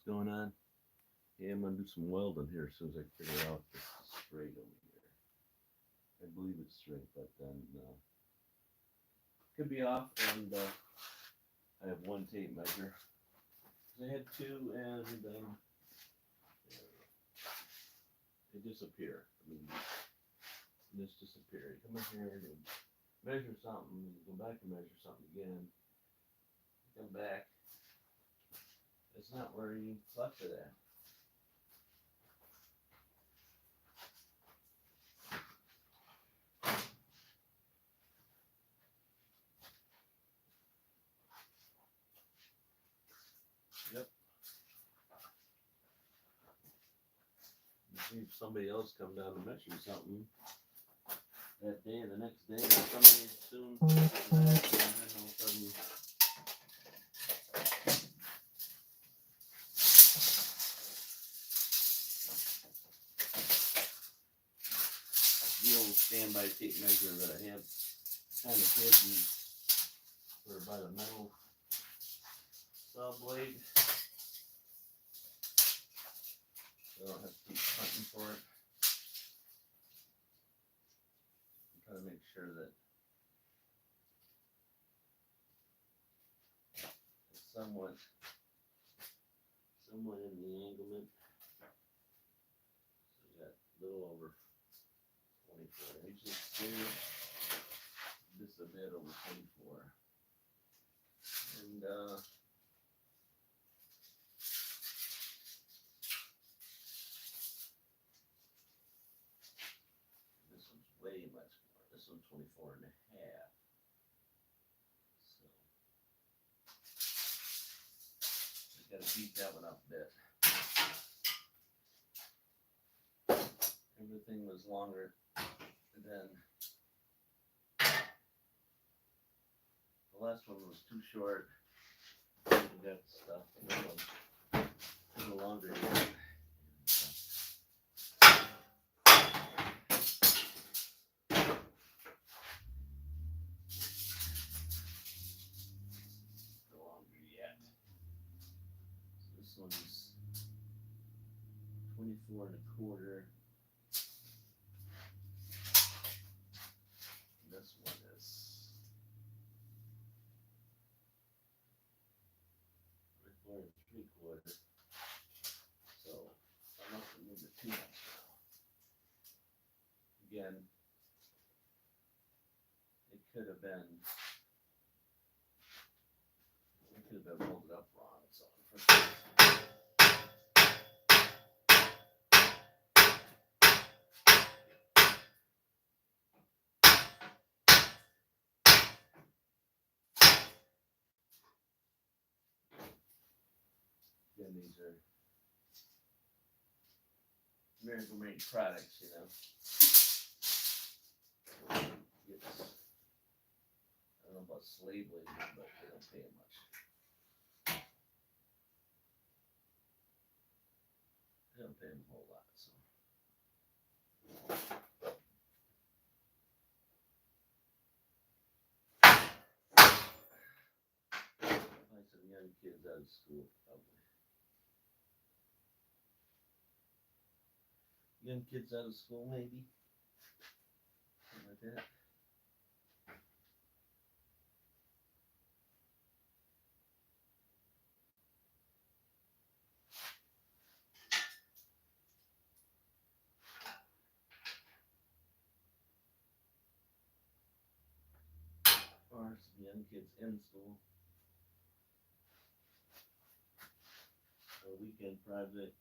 Going on? Yeah, I'm gonna do some welding here as soon as I figure out if it's straight over here. I believe it's straight, but then could be off. And I have one tape measure. I had two, and they disappear. I mean, just disappear. You come in here and measure something, you go back and measure something again. You come back. It's not where you left it at. Yep. You see if somebody else come down to measure something that day, the next day, or somebody soon, and then all of a sudden, the old standby tape measure that I have kind of hidden for by the metal saw blade. So I don't have to keep hunting for it. I'm trying to make sure that it's somewhat in the anglement. So we got a little over 24 inches here. Just a bit over 24. And this one's way much more. This one's 24 and a half. So just gotta beat that one up a bit. Everything was longer than the last one was too short. We got stuff. And this one's a little longer here. No longer yet. So this one's 24 and a quarter. This one is 24 and 3/4. So I must have moved it too much now. Again, it could have been rolled up wrong. So again, these are American made products, you know. It's, I don't know about slave labor, but they don't pay much. They don't pay them a whole lot, so. Like some young kids out of school, probably. Young kids out of school, maybe. Something like Got that? Or some young kids in school. A weekend project.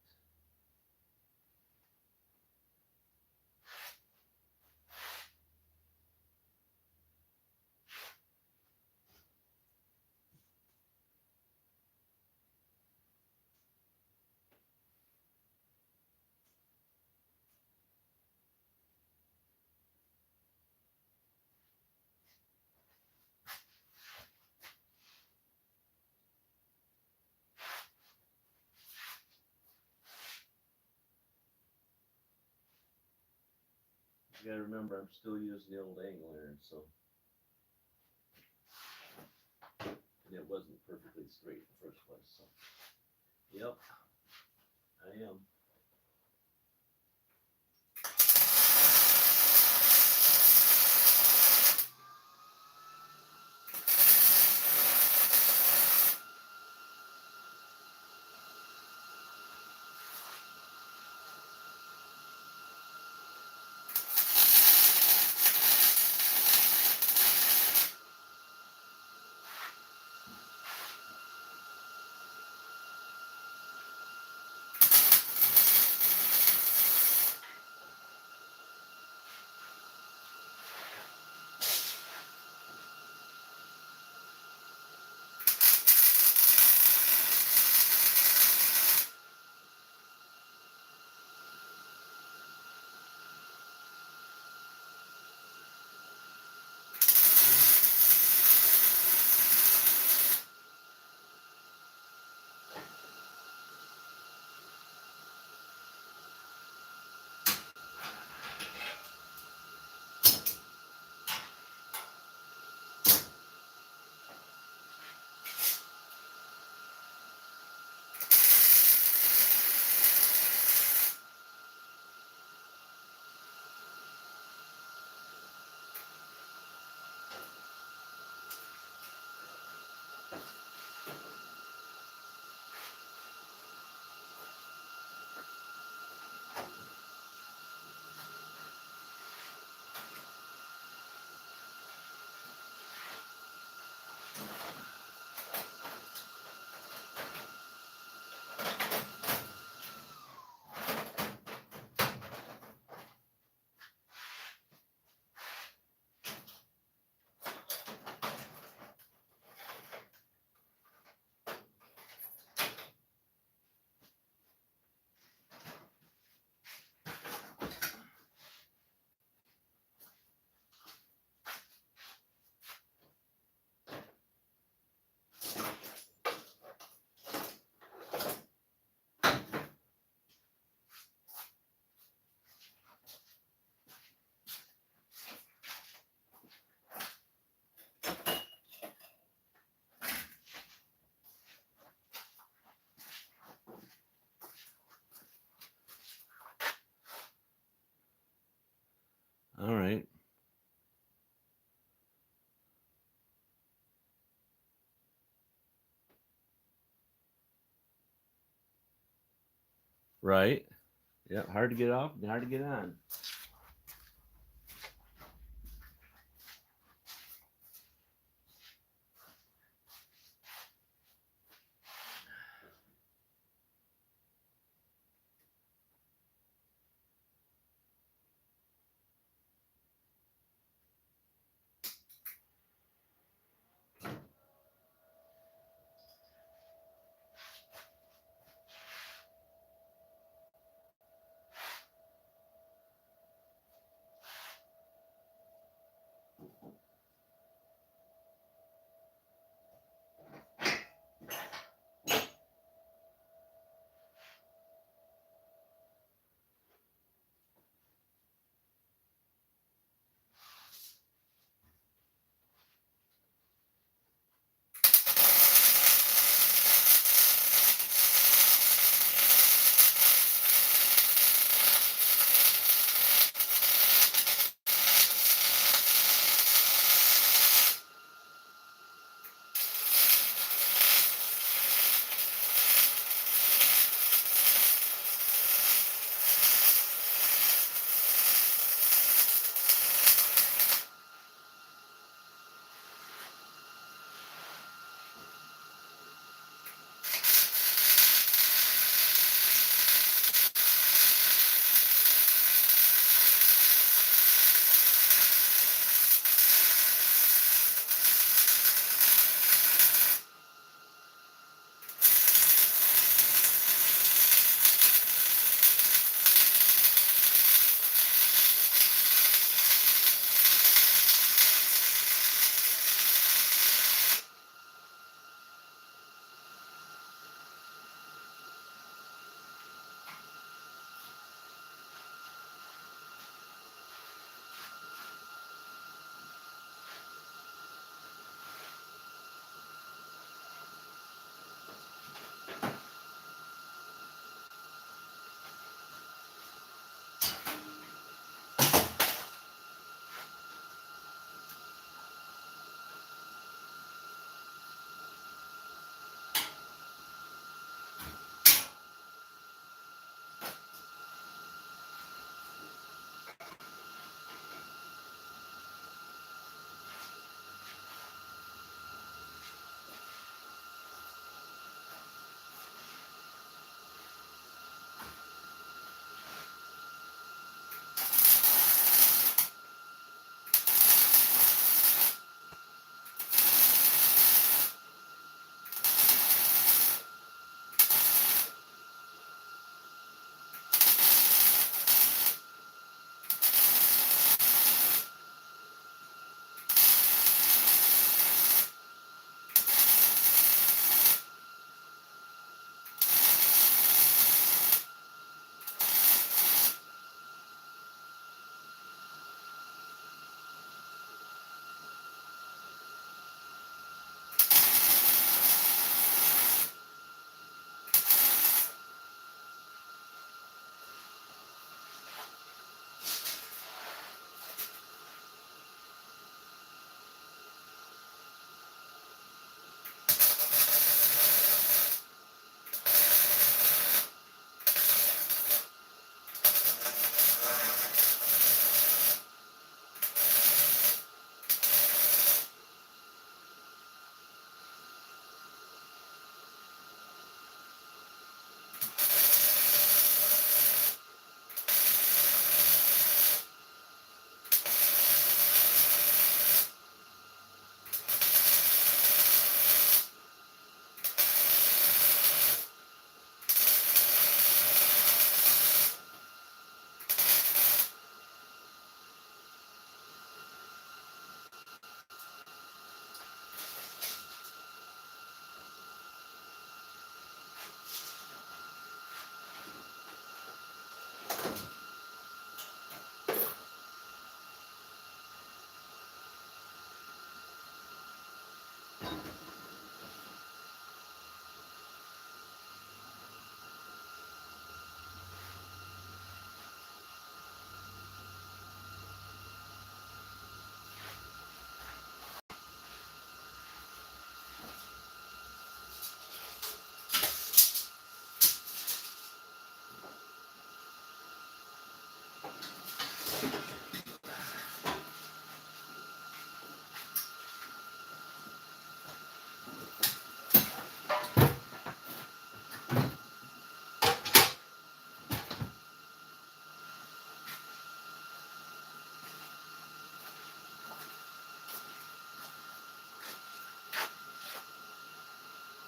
You gotta remember, I'm still using the old angle iron, so. And it wasn't perfectly straight in the first place, so. Yep, I am. All right. Right. Yeah, hard to get off and hard to get on.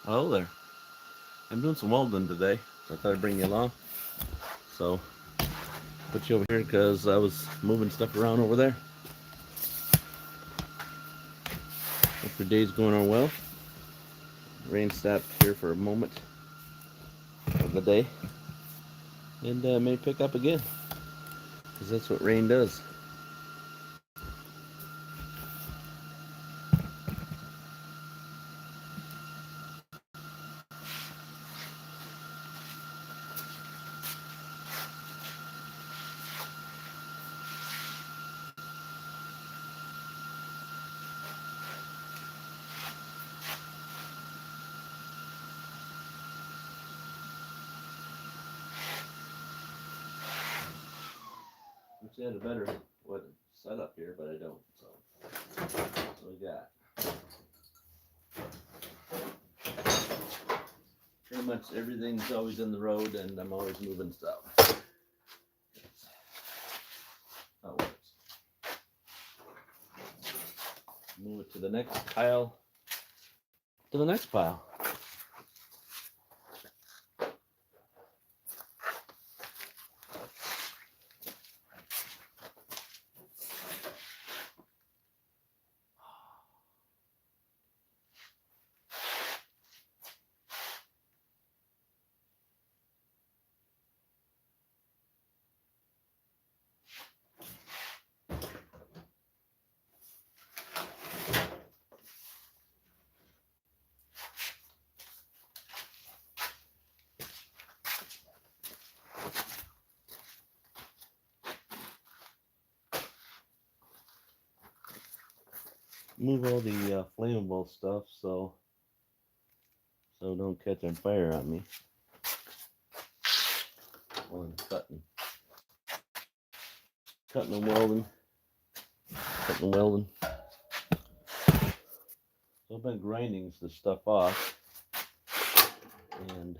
Hello there. I'm doing some welding today, so I thought I'd bring you along. So, put you over here because I was moving stuff around over there. Hope your day's going on well. Rain stopped here for a moment of the day, and may pick up again, because that's what rain does. Wish I had a better setup here, but I don't. So, what we got? Pretty much everything's always in the road, and I'm always moving stuff. That's how it works. Move it to the next pile. To the next pile. Move all the flammable stuff so don't catch on fire on me while I'm cutting and welding. So I've been grinding this stuff off, and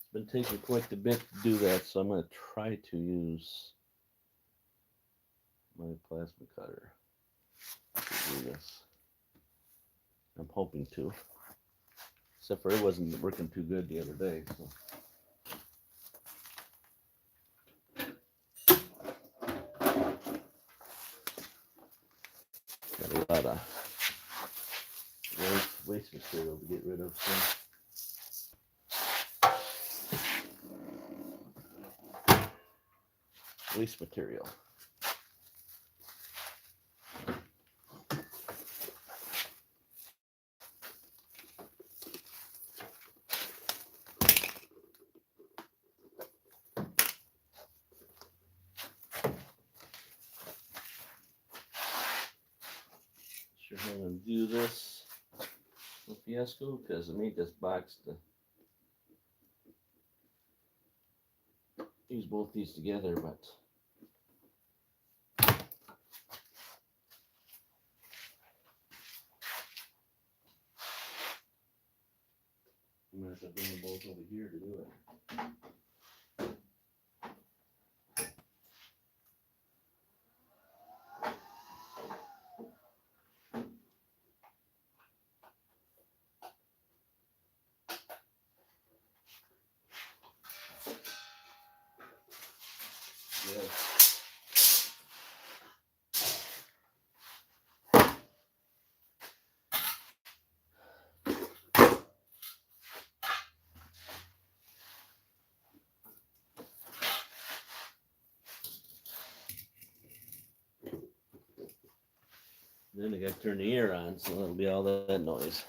it's been taking quite a bit to do that, so I'm going to try to use my plasma cutter to do this. I'm hoping to, except for it wasn't working too good the other day. So. Got a lot of waste material to get rid of. So. Waste material. Sure, I'm gonna do this fiasco because I made this box to use both these together, but I'm gonna have to bring them both over here to do it. Yeah. Then I got to turn the air on, so that'll be all that noise.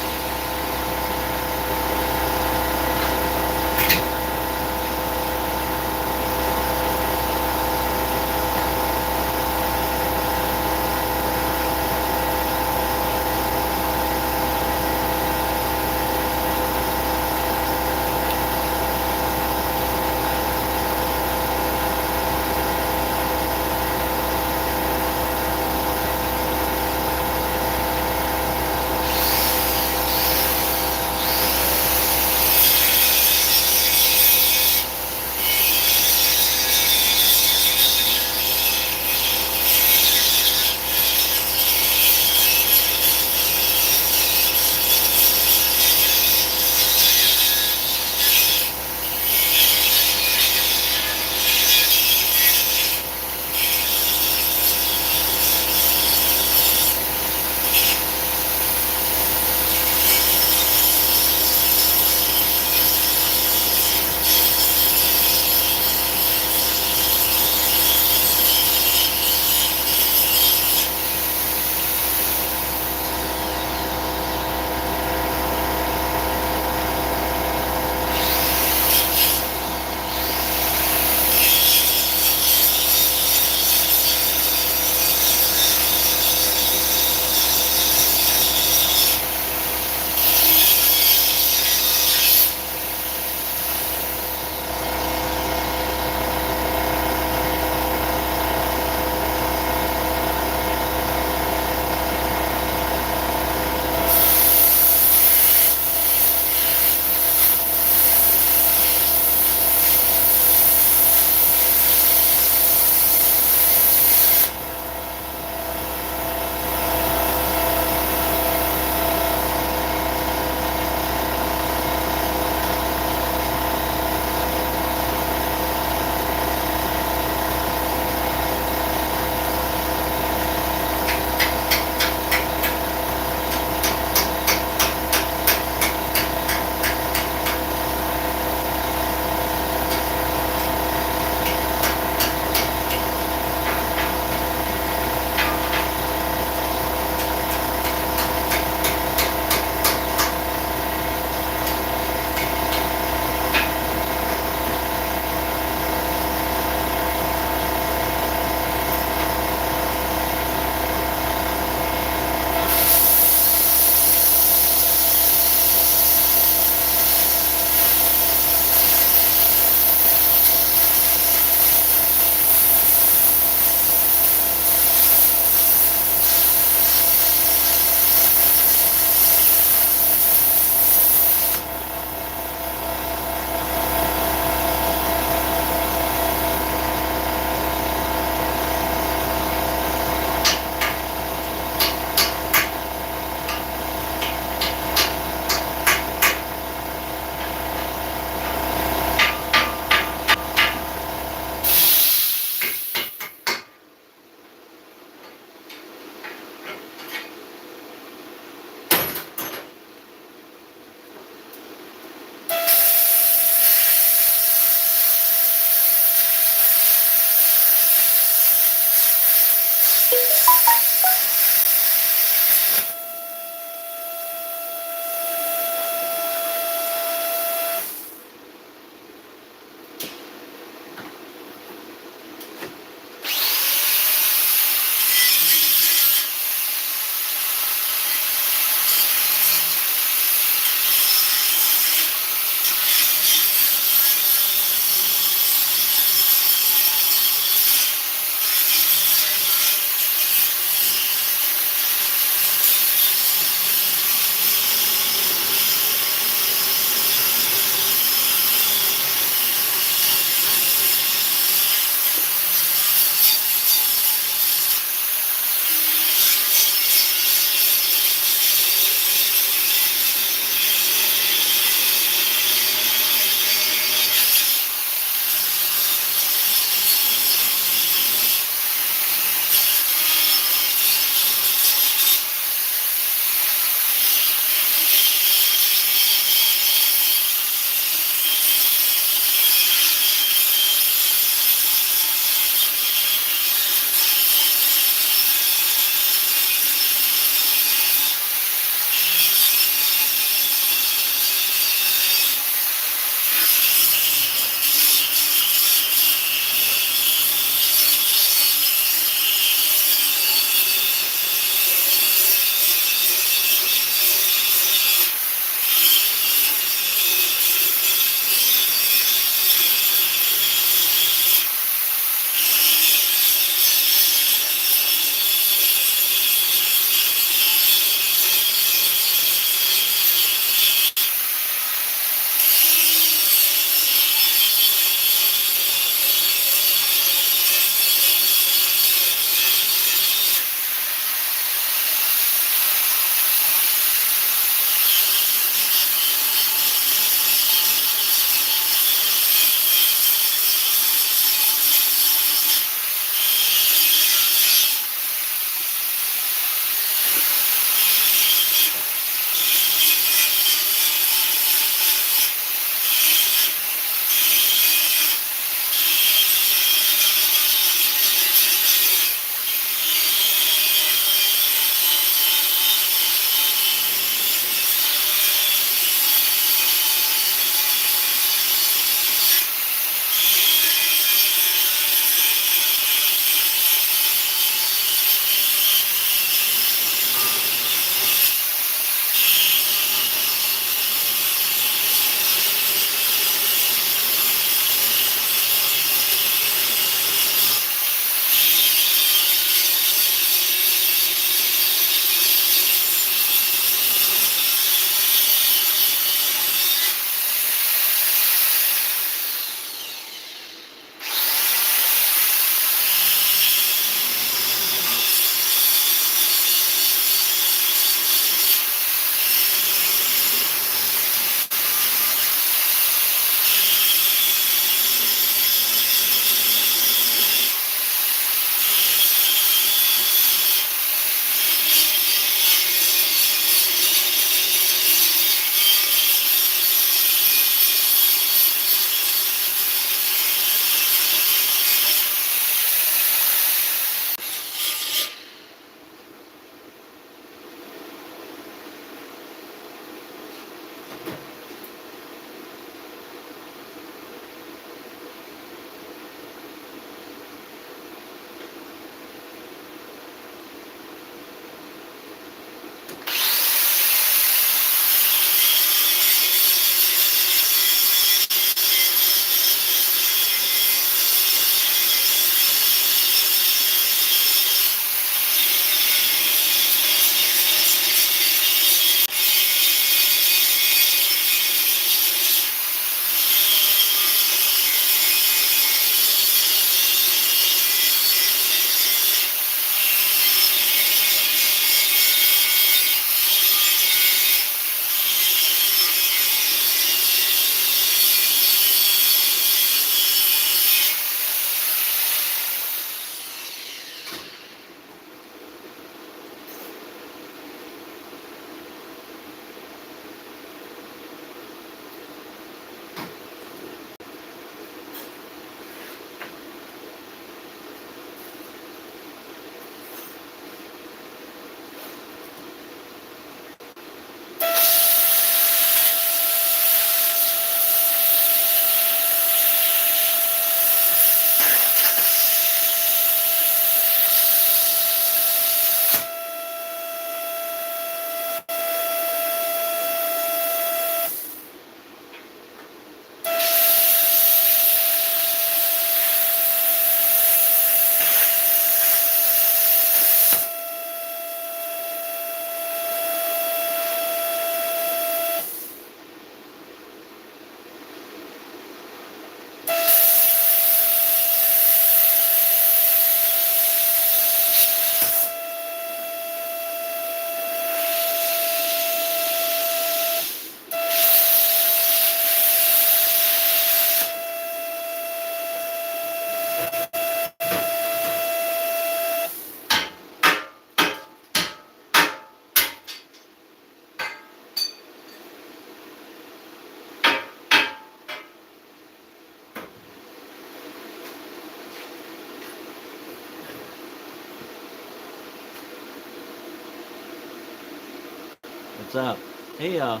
What's up? Hey, am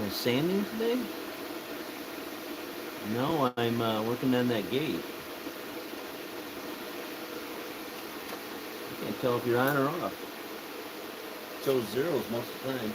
I sanding today? No, I'm working on that gate. I can't tell if you're on or off. It shows zeros most of the time.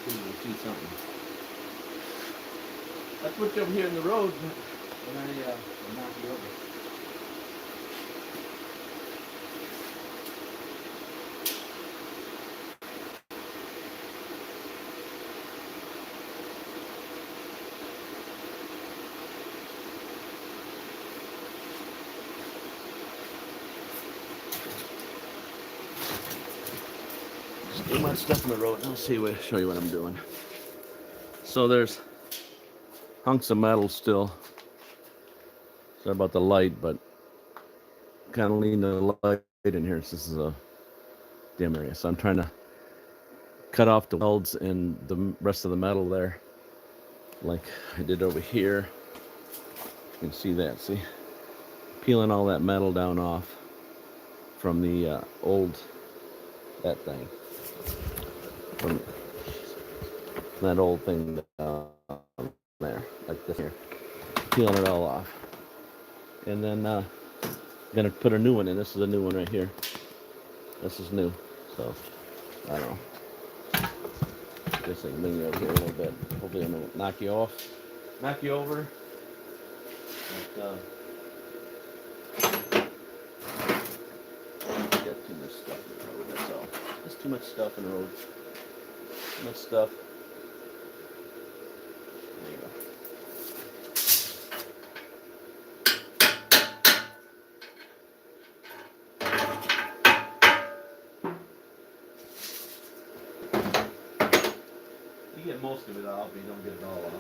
Maybe we'll see something. I put you over here in the road when I knock you over. Too much stuff on the road. I'll show you what I'm doing. So there's hunks of metal still. Sorry about the light, but kind of lean the light in here. So this is a dim area. So I'm trying to cut off the welds and the rest of the metal there, like I did over here. You can see that. See, peeling all that metal down off from the old thing. From that old thing down there, like this here, peeling it all off, and then gonna put a new one in. This is a new one right here. This is new, so I don't know. Guess I can bring you over here a little bit. Hopefully, I'm gonna knock you over. But, got too much stuff in the road. That's all. There's too much stuff in the road. Too much stuff. There you go. You get most of it off, but you don't get it all off.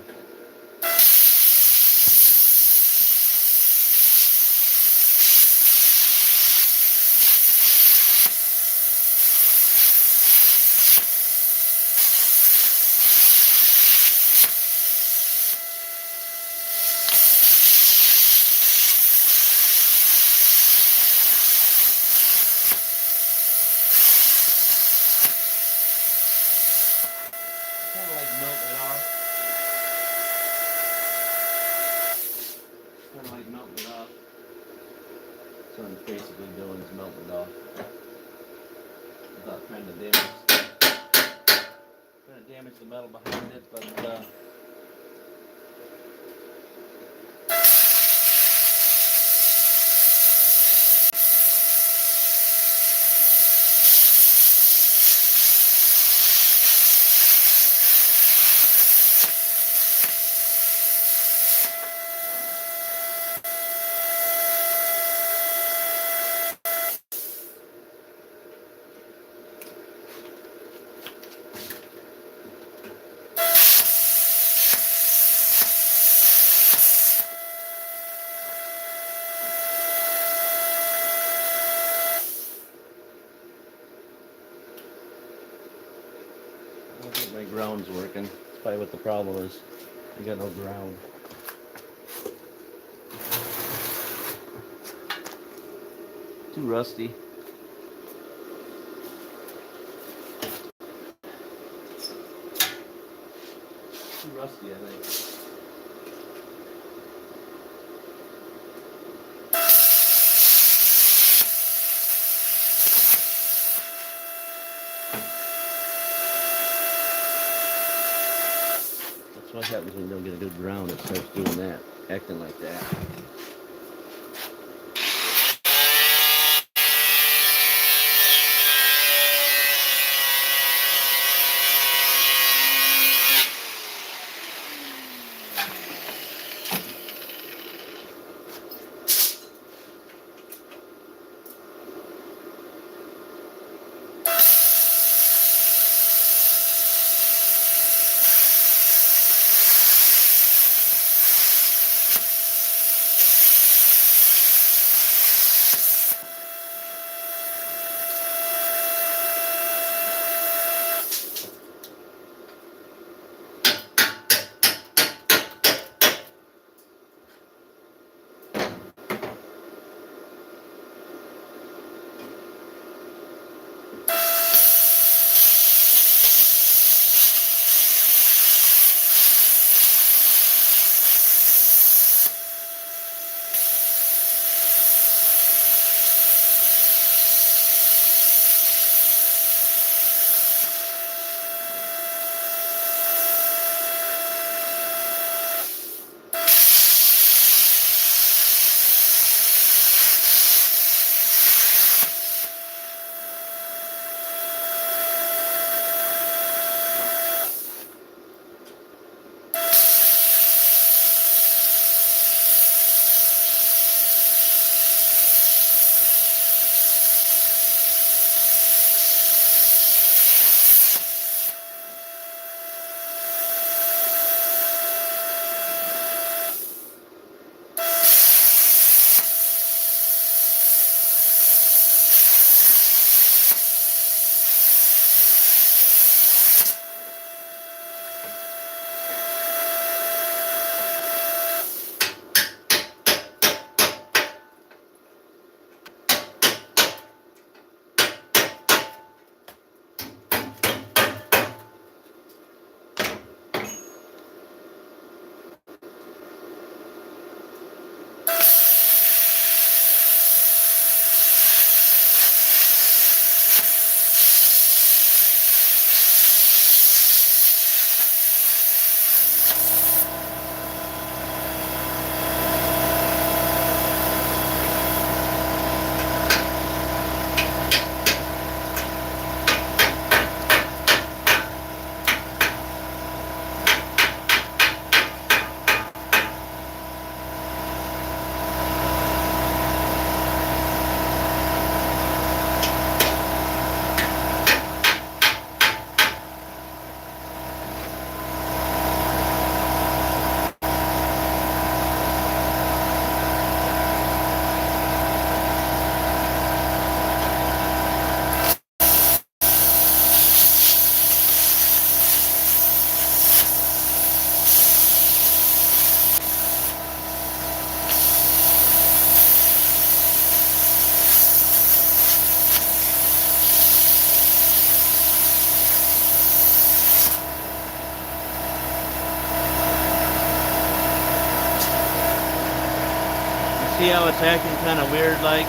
Kind of like melting it off. Kind of like melting it off. That's what I'm basically doing, is melting it off. Without trying to damage the metal behind it, but I don't think my ground's working. That's probably what the problem is. I got no ground. Too rusty. Too rusty, I think. That's what happens when you don't get a good ground. It starts doing that, acting like that. See how it's acting kind of weird like?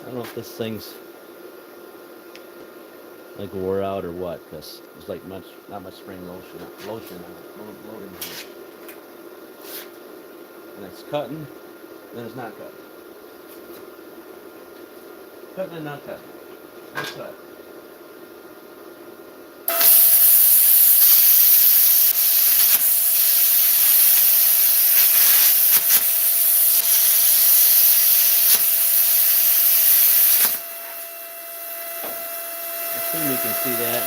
I don't know if this thing's like wore out or what, because there's like not much spring lotion on it, loading here. And it's cutting, then it's not cutting. Cutting and not cutting. It's cut. I assume you can see that.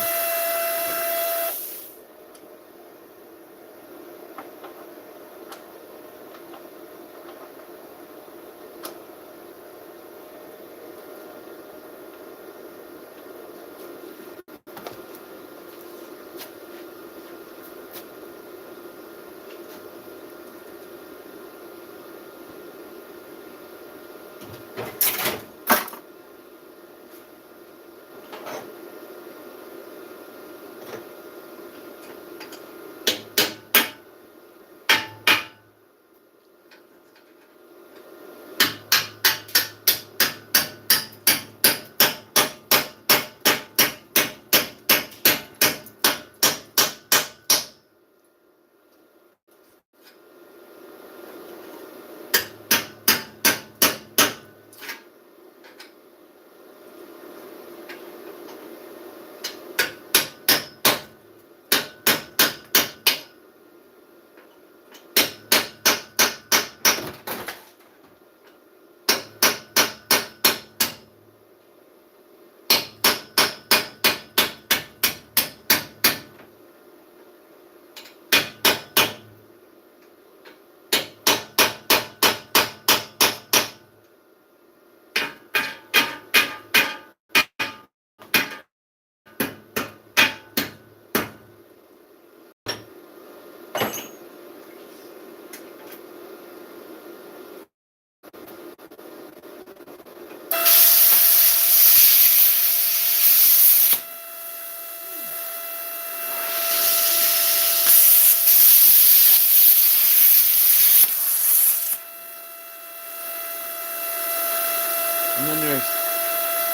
And then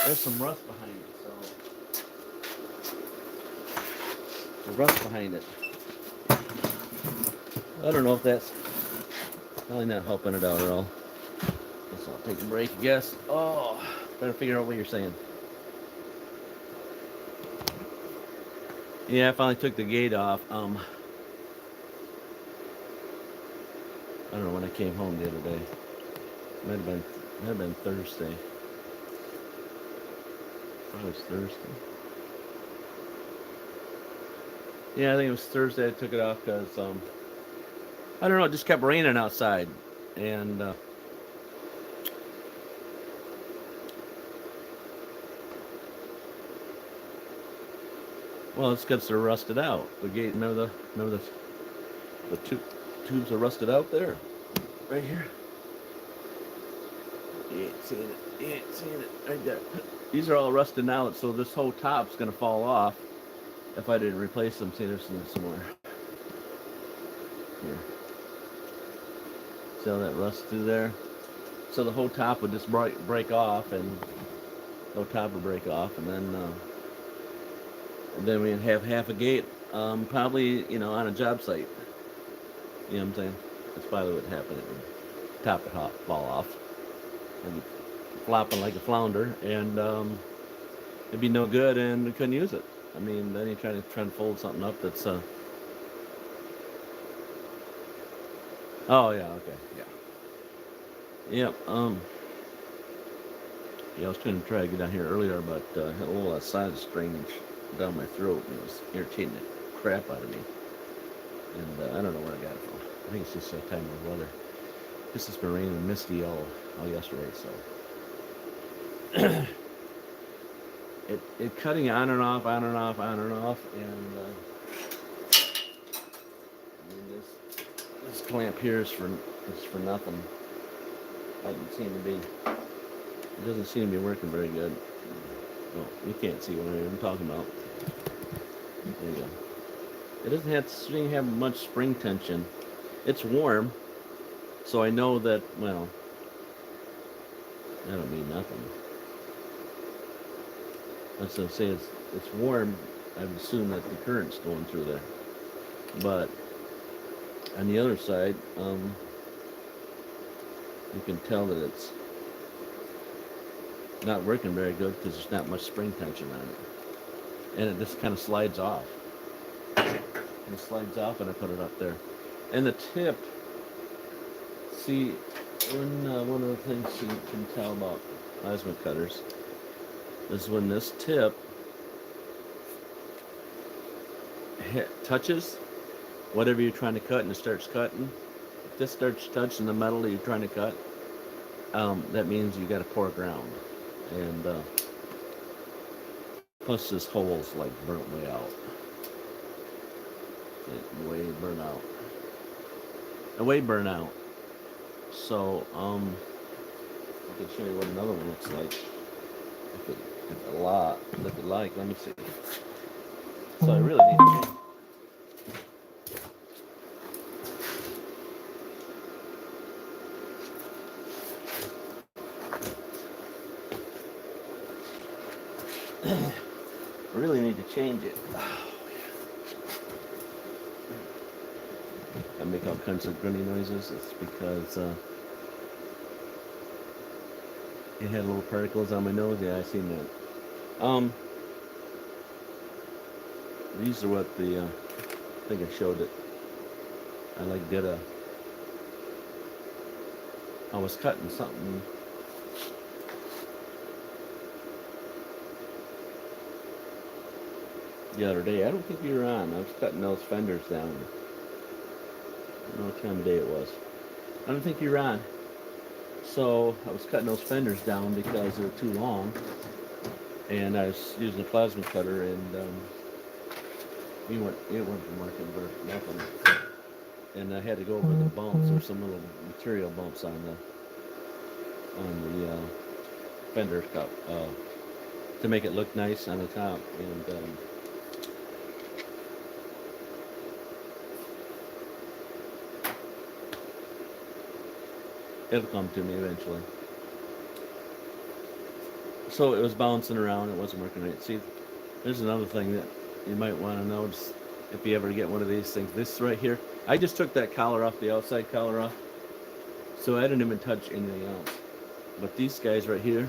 there's some rust behind it, so the rust behind it. I don't know if that's probably not helping it out at all. Guess I'll take a break, I guess. Oh, trying to figure out what you're saying. Yeah, I finally took the gate off. I don't know when I came home the other day. Might have been Thursday. Probably was Thursday. Yeah, I think it was Thursday I took it off because, I don't know, it just kept raining outside. And, well, it's because they're rusted out. The gate, remember the tubes are rusted out there? Right here. You ain't seeing it. You ain't seeing it. Right there. These are all rusted out, so this whole top's going to fall off if I didn't replace them. See, there's some more. Here. See all that rust through there? So the whole top would just break off, and the whole top would break off, and then we'd have half a gate, probably, on a job site. You know what I'm saying? That's probably what happened. It would top would fall off. It'd be flopping like a flounder, and it'd be no good, and we couldn't use it. I mean, then you try to fold something up that's oh yeah, okay, yeah, yep. Yeah, I was trying to try to get down here earlier, but had a little side strainage down my throat, and it was irritating the crap out of me. And I don't know where I got it from. I think it's just that time of weather. This has been raining and misty all yesterday, so it cutting on and off, on and off, on and off, and I mean this clamp here is for nothing. Doesn't seem to be it doesn't seem to be working very good. Well, you can't see what I'm talking about. There you go. It doesn't seem to have much spring tension. It's warm, so I know that. Well, I don't mean nothing. I was gonna say it's warm. I would assume that the current's going through there, but on the other side, you can tell that it's not working very good because there's not much spring tension on it, and it just kind of slides off. It slides off, and I put it up there, and the tip. See, one of the things you can tell about plasma cutters is when this tip touches whatever you're trying to cut and it starts cutting. If this starts touching the metal that you're trying to cut, that means you got a poor ground. And plus this hole's like burnt way out. Way burnt out. Way burnt out. So, I can show you what another one looks like. If you like, let me see. So I really need to change it. I make all kinds of grunty noises. It's because it had little particles on my nose. Yeah, I seen that. These are what the I think I showed it. I was cutting something. The other day, I don't think you were on. I was cutting those fenders down. I don't know what time of day it was. I don't think you were on. So I was cutting those fenders down because they were too long, and I was using a plasma cutter, and it wasn't working for nothing. And I had to go over the bumps. There's some little material bumps on the fender cup to make it look nice on the top, and it'll come to me eventually. So it was bouncing around. It wasn't working right. See, there's another thing that you might want to notice if you ever get one of these things. This right here, I just took that collar off, the outside collar off, so I didn't even touch anything else. But these guys right here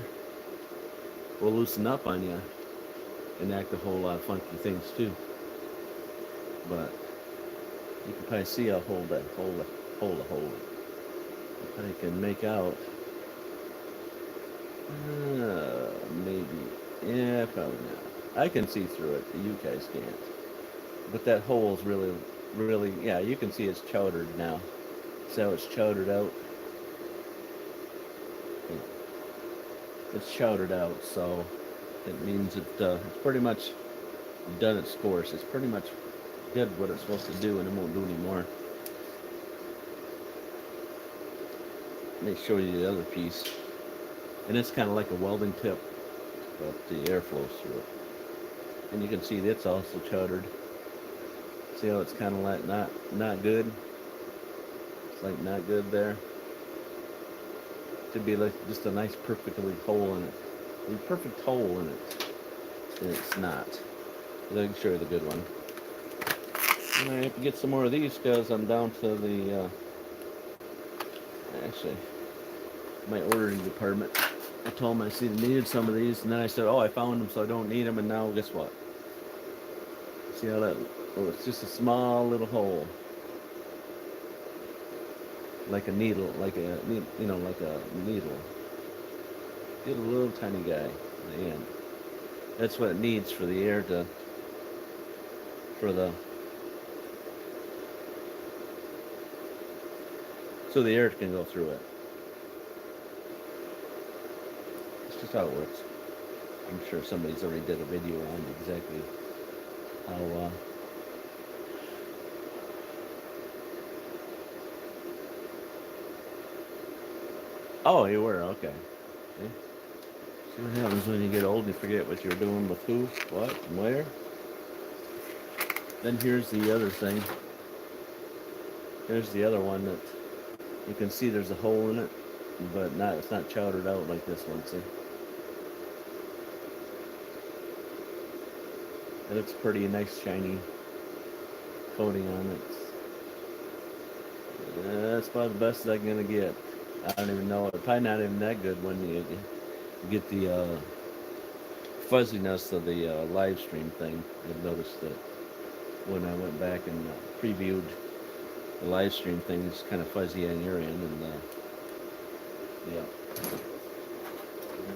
will loosen up on you and act a whole lot of funky things too. But you can probably see how hold it. I can make out. Maybe. Yeah, probably not. I can see through it. You guys can't. But that hole's really, yeah, you can see it's chowdered now. See how it's chowdered out? It's chowdered out, so it means it's pretty much done its course. It's pretty much did what it's supposed to do, and it won't do anymore. Let me show you the other piece. And it's kind of like a welding tip, but the air flows through it. And you can see that's also chowdered. See how it's kind of like not good? It's like not good there. Should be like just a nice perfectly hole in it. A perfect hole in it. And it's not. But I can show you the good one. And I have to get some more of these because I'm down to the actually my ordering department. I told them I needed some of these, and then I said, oh, I found them, so I don't need them, and now guess what? See how that? Oh, it's just a small little hole, like a needle, like a like a needle. Get a little tiny guy at the end. That's what it needs for the air to, for the, so the air can go through it. That's just how it works. I'm sure somebody's already did a video on exactly how. Oh, you were okay. See? See what happens when you get old and you forget what you're doing with who, what, and where. Then here's the other thing. Here's the other one that you can see there's a hole in it, but not it's not chowdered out like this one. See? It looks pretty, nice shiny coating on it. That's about the best I'm gonna get. I don't even know. It's probably not even that good when you get the fuzziness of the live stream thing. I've noticed that when I went back and previewed the live stream thing, it's kind of fuzzy on your end, and yeah,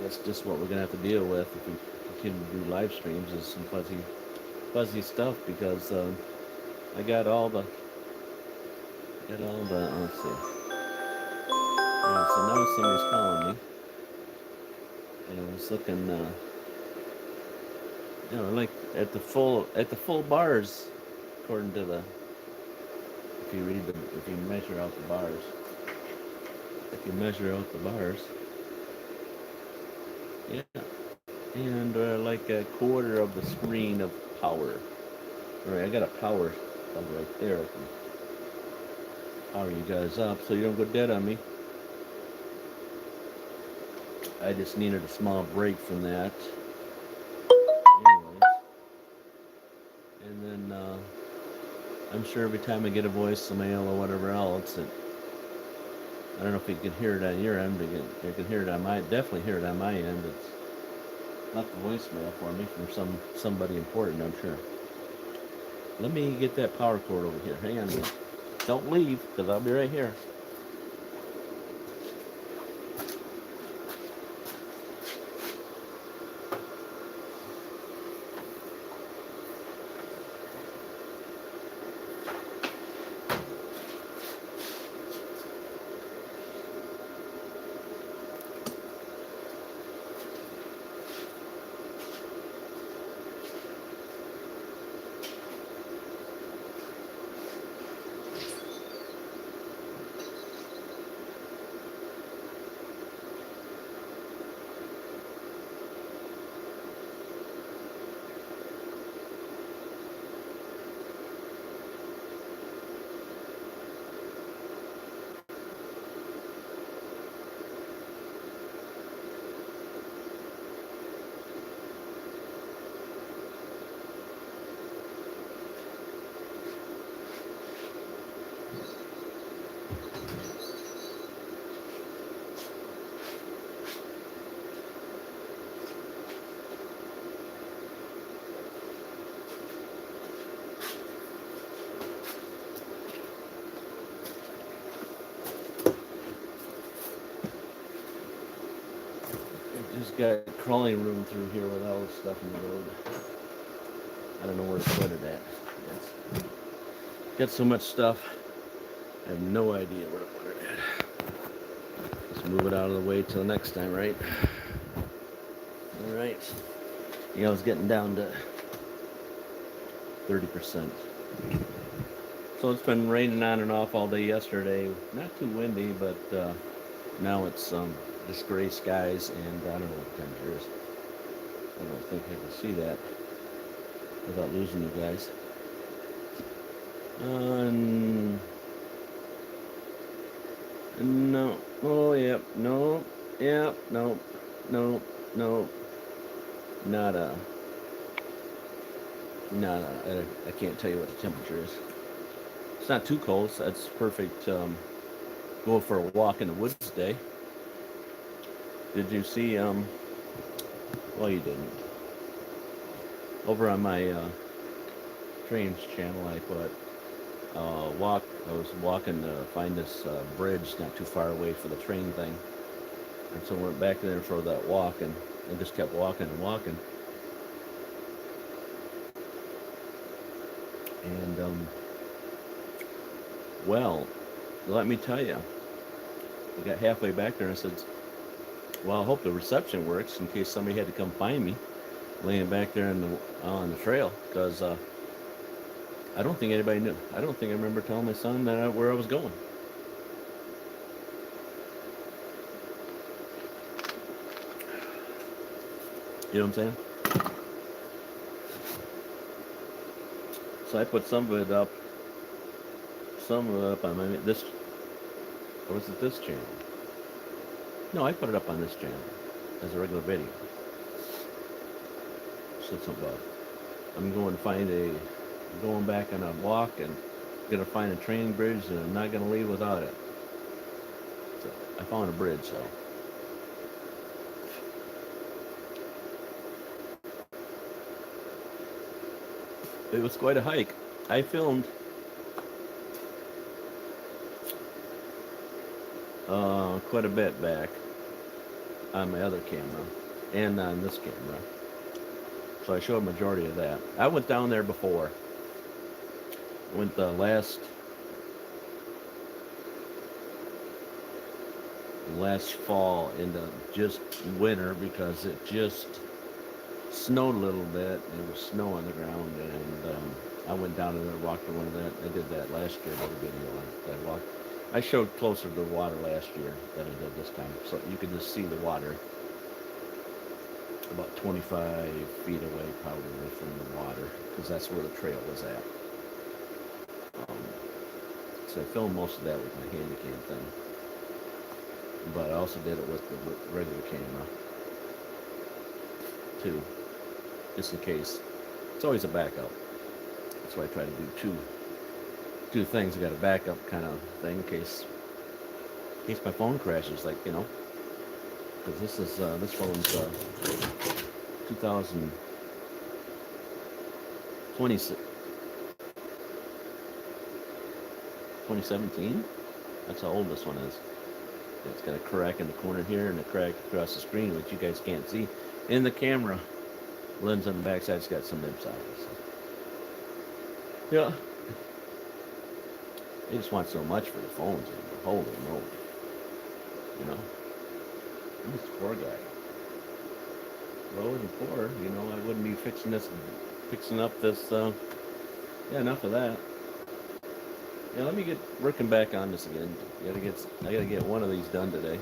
that's just what we're gonna have to deal with if we continue to do live streams, is some fuzzy stuff, because I got all the let's see. Alright, so now somebody's calling me, and I was looking, like at the full bars, according to the, if you measure out the bars, yeah, and like a quarter of the screen of power. All right, I got a power plug right there. I can power you guys up so you don't go dead on me. I just needed a small break from that. Anyways, and then I'm sure every time I get a voicemail or whatever else, I don't know if you can hear it on your end, but you can hear it on my, definitely hear it on my end. It's left a voicemail for me from somebody important, I'm sure. Let me get that power cord over here. Hang on a minute. Don't leave, because I'll be right here. Just got crawling room through here with all this stuff in the road. I don't know where to put it at. Yes. Got so much stuff, I have no idea where to put it at. Just move it out of the way till next time, right? Alright. I was getting down to 30%. So it's been raining on and off all day yesterday. Not too windy, but now it's just gray skies, and I don't know what the temperature is. I don't think I can see that without losing you guys. No. Oh, yep. No. Yep. No. No. No. Nada. I can't tell you what the temperature is. It's not too cold. So that's perfect. Go for a walk in the woods today. Did you see? Well, you didn't. Over on my trains channel, I put I was walking to find this bridge not too far away for the train thing, and so went back there for that walk, and I just kept walking and walking, and well, let me tell you, I got halfway back there and I said, well, I hope the reception works in case somebody had to come find me laying back there on the trail, because I don't think anybody knew. I don't think I remember telling my son that where I was going. You know what I'm saying? So I put some of it up on this, or was it this channel? No, I put it up on this channel as a regular video. Said something about I'm going back on a walk and gonna find a train bridge and I'm not gonna leave without it. So I found a bridge, so. It was quite a hike. I filmed quite a bit back on my other camera and on this camera. So I showed a majority of that. I went down there before. I went last fall into just winter because it just snowed a little bit. There was snow on the ground, and I went down and walked around that. I did that last year. Did a video on it. I showed closer to the water last year than I did this time, so you could just see the water about 25 feet away, probably from the water, because that's where the trail was at. So I filmed most of that with my Handycam thing, but I also did it with the regular camera too, just in case. It's always a backup. That's why I try to do two things. I got a backup kind of thing in case my phone crashes, like, you know, because this phone's 2017. That's how old this one is. It's got a crack in the corner here and a crack across the screen, which you guys can't see. In the camera lens on the backside's got some nips on it. So. Yeah. They just want so much for the phones. Holy moly. You know? This poor guy. Well, wasn't poor, you know, I wouldn't be fixing up this, yeah, enough of that. Yeah, let me get working back on this again. I gotta get one of these done today.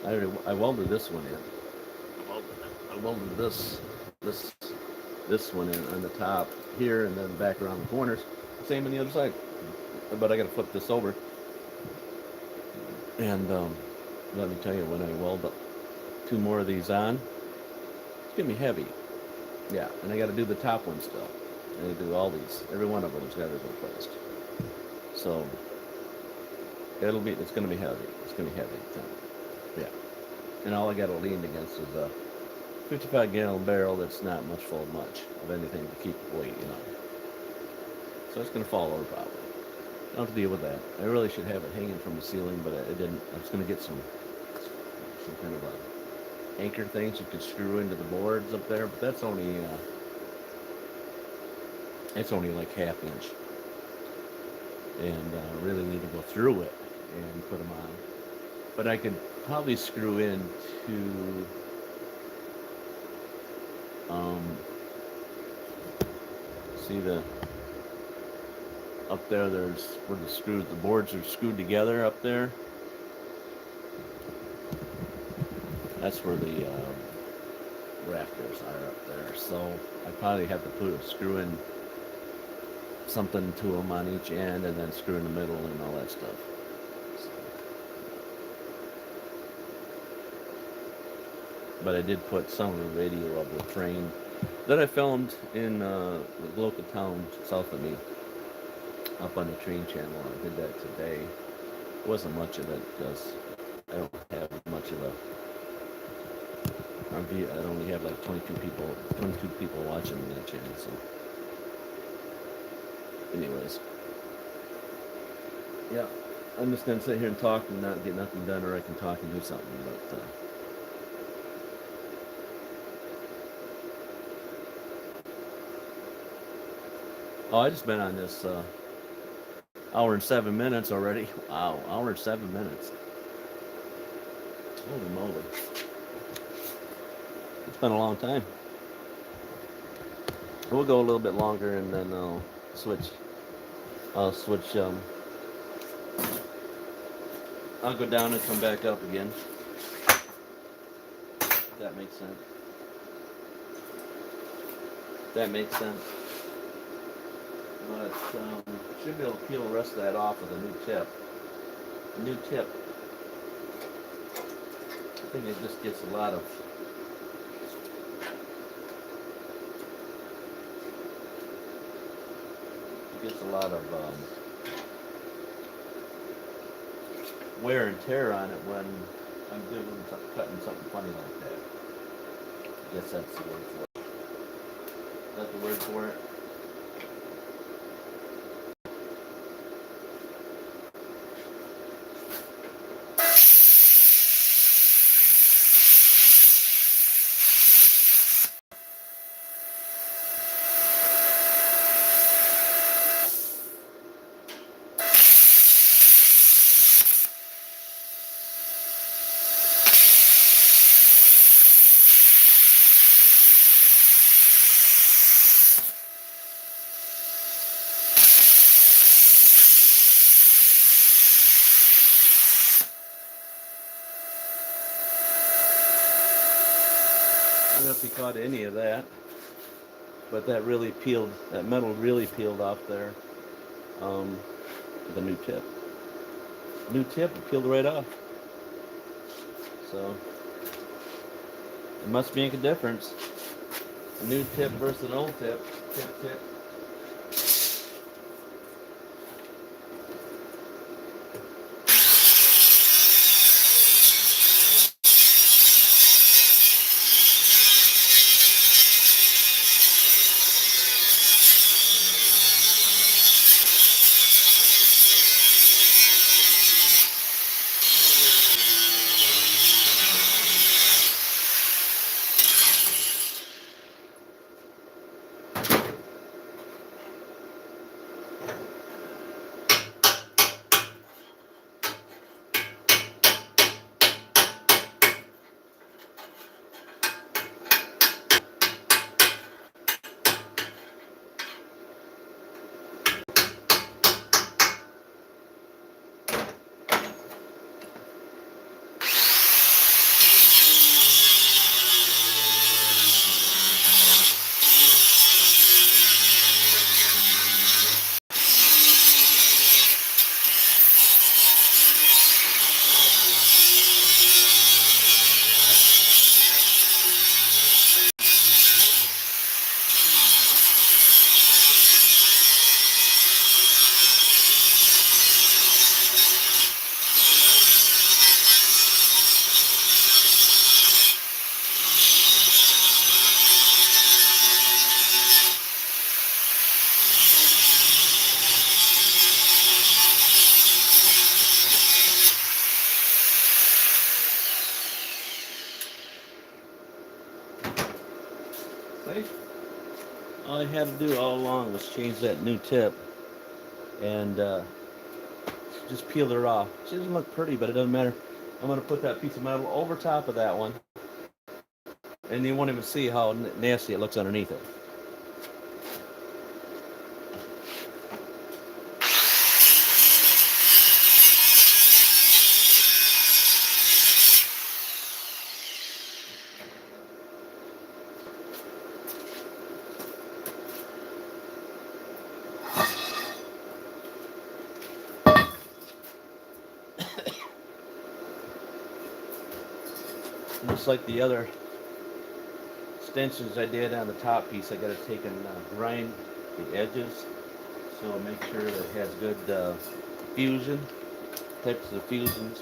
I welded this one in. I welded this one in on the top here and then back around the corners. Same on the other side. But I gotta flip this over. And let me tell you, when I weld up 2 more of these on, it's gonna be heavy. Yeah, and I gotta do the top one still. I gotta do all these. Every one of them's gotta go replaced. So it's gonna be heavy. It's gonna be heavy. So, yeah. And all I gotta lean against is a 55-gallon barrel that's not much full of anything to keep it weight, you know. So it's gonna fall over probably. I don't have to deal with that. I really should have it hanging from the ceiling, but I didn't. I was gonna get some kind of anchor things you could screw into the boards up there, but that's only it's only like 1/2 inch. And really need to go through it and put them on. But I could probably screw into see up there. There's where the boards are screwed together up there. That's where the rafters are up there. So I probably have to put a screw in something to them on each end and then screw in the middle and all that stuff. So. But I did put some of the video of the train that I filmed in the local town south of me up on the train channel. I did that today. It wasn't much of it because I don't have much of I only have like 22 people watching that channel. So anyways, yeah, I'm just gonna sit here and talk and not get nothing done, or I can talk and do something. But oh, I just been on this hour and 7 minutes already. Wow, hour and 7 minutes. Holy moly, it's been a long time. We'll go a little bit longer, and then I'll switch. I'll switch. I'll go down and come back up again. If that makes sense. That makes sense. But should be able to peel the rest of that off with a new tip. A new tip. I think it just gets a lot of wear and tear on it when I'm doing cutting something funny like that. I guess that's the word for it. Is that the word for it? I don't know if you caught any of that, but that really peeled, that metal really peeled off there with a new tip. New tip, it peeled right off. So, it must make a difference. A new tip versus an old tip. Tip. See? All I had to do all along was change that new tip and just peeled her off. She doesn't look pretty, but it doesn't matter. I'm going to put that piece of metal over top of that one, and you won't even see how nasty it looks underneath it. Just like the other extensions I did on the top piece, I got to take and grind the edges, so make sure that it has good fusion, types of fusions.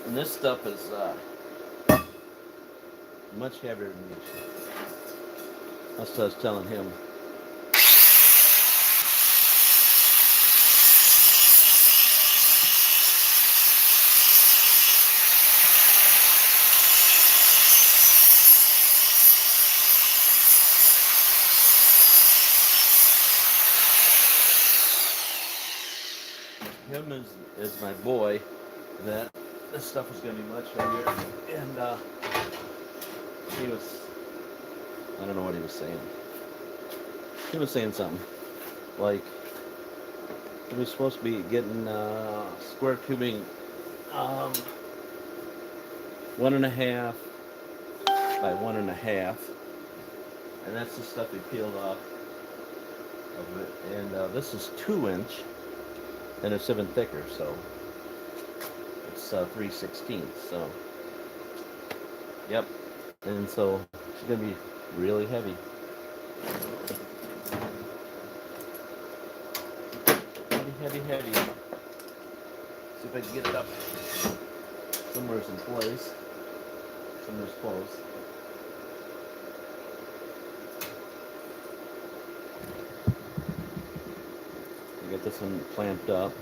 And this stuff is much heavier than these. That's what I was telling him. Him is my boy, that this stuff is going to be much heavier. And he was, I don't know what he was saying. He was saying something like he was supposed to be getting square tubing 1.5 by 1.5, and that's the stuff he peeled off of it. And this is 2-inch, and it's even thicker, so it's 3/16. So, yep. And so it's gonna be really heavy. Heavy. See if I can get it up. Somewhere's in place. Somewhere's close. I get this one clamped up.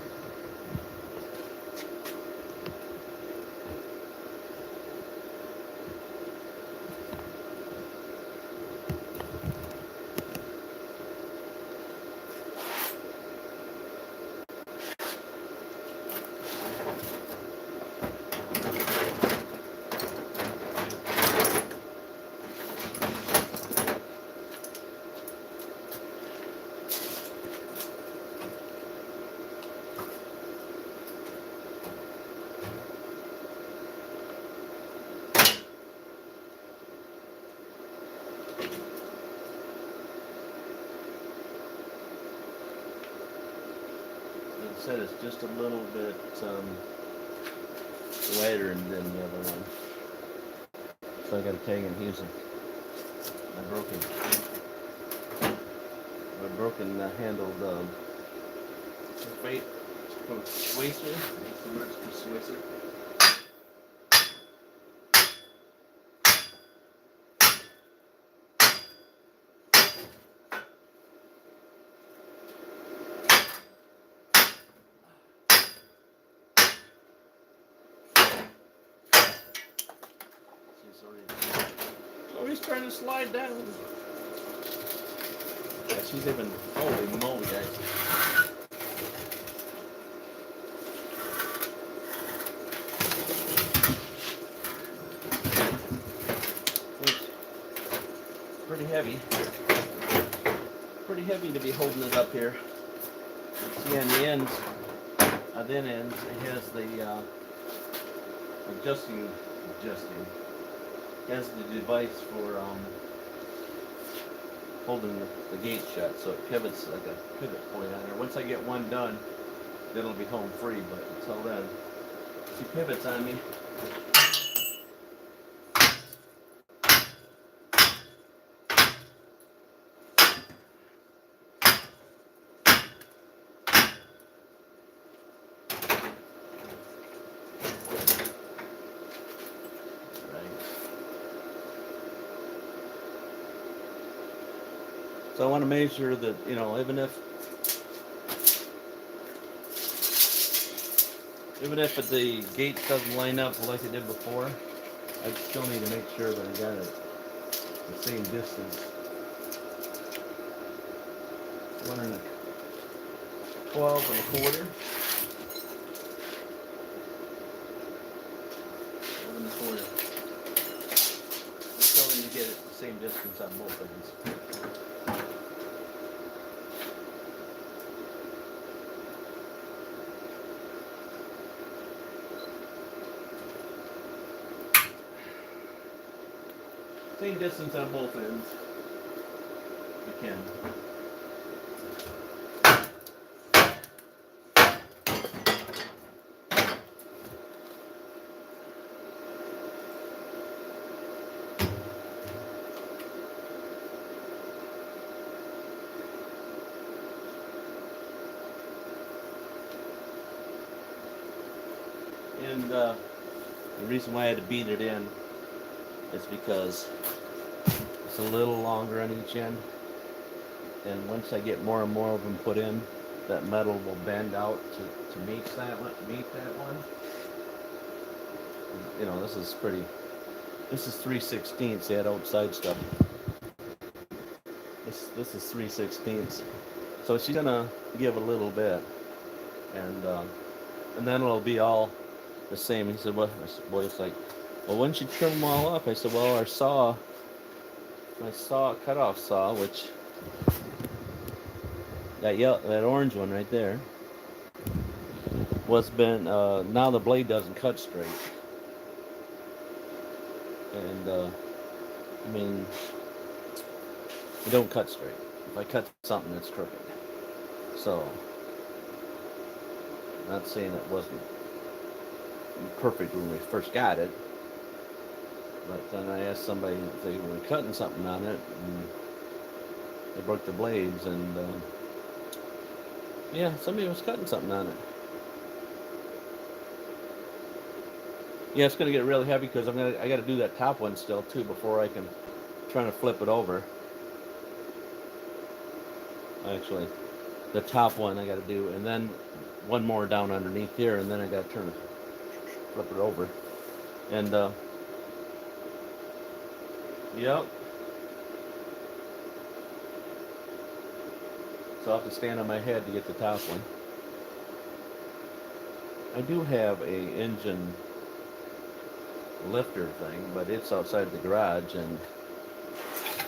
Said it's just a little bit wider than the other one, so I got to take and use my broken handled weight swacer. Oh, he's trying to slide down. Yeah, she's even, holy moly, guys. It's pretty heavy. Pretty heavy to be holding it up here. See, on the ends, then ends, it has the adjusting. It has the device for holding the gate shut, so it pivots like a pivot point on there. Once I get one done, then it'll be home free, but until then, she pivots on me. So I want to make sure that, even if the gate doesn't line up like it did before, I still need to make sure that I got it the same distance. 112 1/4. 1/4. I still need to get it the same distance on both ends. Same distance on both ends. You can. And The reason why I had to beat it in is because it's a little longer on each end, and once I get more and more of them put in, that metal will bend out to meet that one. You know, this is pretty. This is 3/16. That outside stuff. This is 3/16. So she's gonna give a little bit, and then it'll be all the same. He said, "Well," I said, "Boy, it's like, well, why don't you trim them all up?" I said, "Well, my cutoff saw, which that orange one right there, was been now the blade doesn't cut straight, and I mean, it don't cut straight. If I cut something, it's crooked. So, I'm not saying it wasn't perfect when we first got it, but then I asked somebody if they were cutting something on it, and they broke the blades, and yeah, somebody was cutting something on it. Yeah, it's gonna get really heavy because I got to do that top one still too before I can try to flip it over. Actually, the top one I got to do, and then one more down underneath here, and then I got to flip it over. And yep. So I'll have to stand on my head to get the top one. I do have a engine lifter thing, but it's outside the garage, and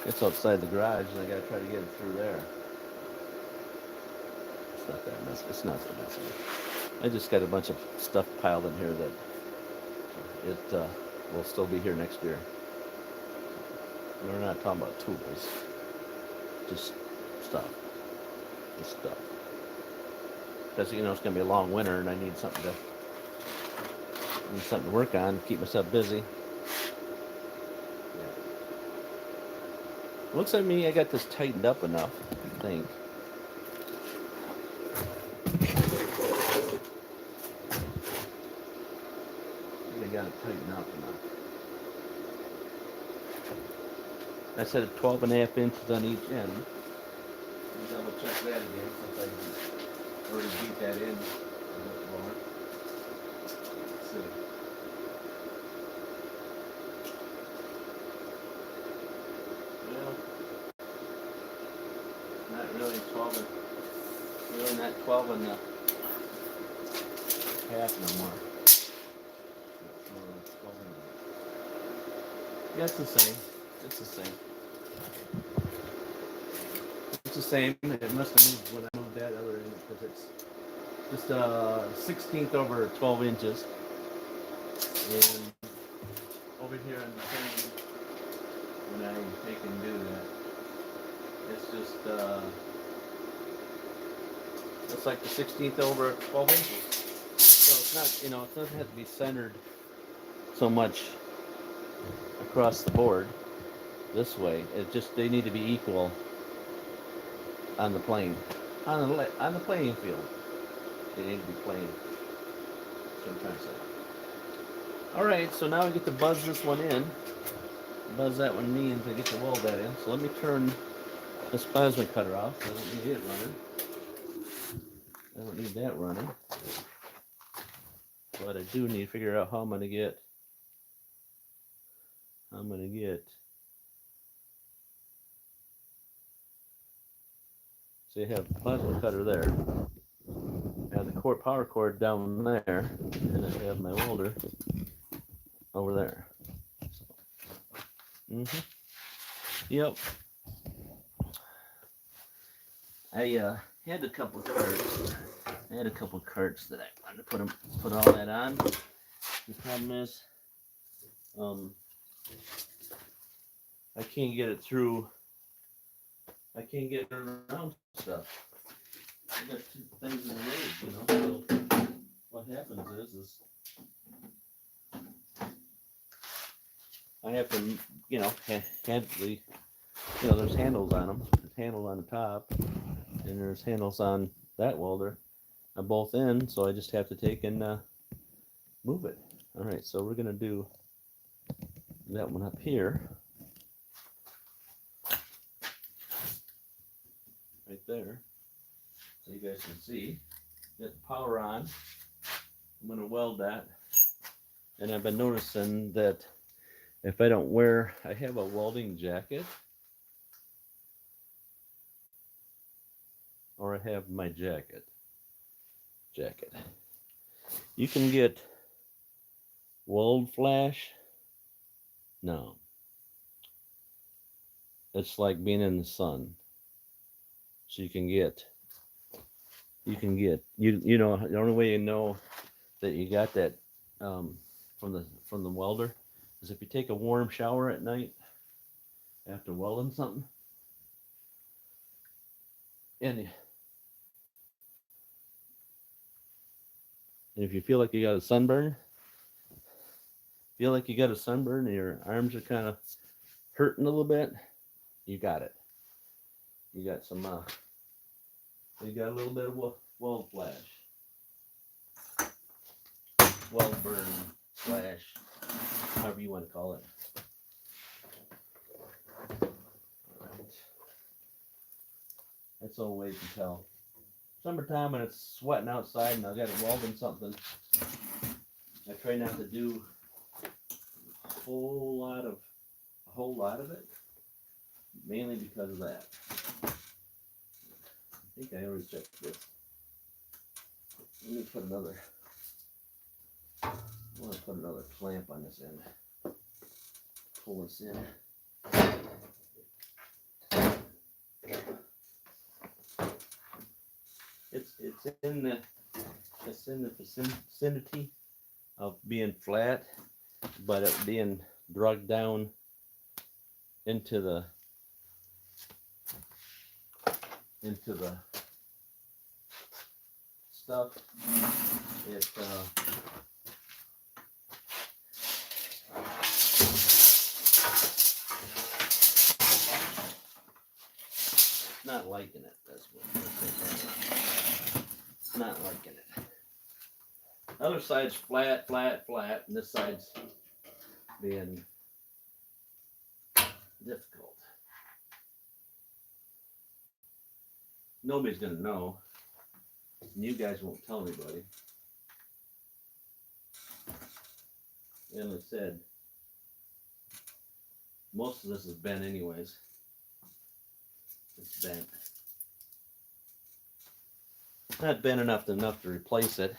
I gotta try to get it through there. It's not that messy. It's not that messy. I just got a bunch of stuff piled in here that it will still be here next year. We're not talking about tools, just stuff. Just stuff. Because you know it's gonna be a long winter, and I need something to work on, keep myself busy. Yeah. Looks like me, I got this tightened up enough, I think. I got it tightened up enough. I set it 12.5 inches on each end. Double check that again since I already beat that in a bit more. Let's see. Well, not really 12 and really not 12 and a half no more. Yeah, it's the same. It's the same. It's the same. It must have moved when I moved that other end because it's just 16th over 12 inches. And over here on the frame, when I take and do that, it's just it's like the 16th over 12 inches. So it's not, you know, it doesn't have to be centered so much across the board this way. It just, they need to be equal on the plane, on the playing field. They need to be playing. That's what I'm trying to say. All right, so now I get to buzz this one in. Buzz that one in to get to weld that in. So let me turn this plasma cutter off. So I don't need it running. I don't need that running. But I do need to figure out how I'm going to get. So you have the plasma cutter there. I have the power cord down there, and I have my welder over there. Yep. I had a couple of carts. That I wanted to put all that on. The problem is, I can't get it through. I can't get it around stuff. I got two things in the way, you know. So what happens is I have to, you know, there's handles on them. There's handles on the top, and there's handles on that welder, on both ends. So I just have to take and move it. All right, so we're gonna do that one up here, right there, so you guys can see. Get the power on. I'm gonna weld that, and I've been noticing that if I don't wear, I have a welding jacket, or I have my jacket. You can get weld flash. No, it's like being in the sun. So you know the only way you know that you got that from the welder is if you take a warm shower at night after welding something, and if you feel like you got a sunburn, and your arms are kind of hurting a little bit, you got it. You got some. You got a little bit of weld flash, weld burn flash, however you want to call it. All right. That's the only way you can tell. Summertime when it's sweating outside and I got it welding something, I try not to do a whole lot of it, mainly because of that. I think I already checked this. Let me put another. I want to put another clamp on this end. Pull this in. It's in the vicinity of being flat, but it being dragged down into the stuff. It not liking it. That's what it's not liking it. Other side's flat, and this side's being difficult. Nobody's gonna know, and you guys won't tell anybody. And like I said, most of this is bent anyways. It's bent. Not bent enough to replace it.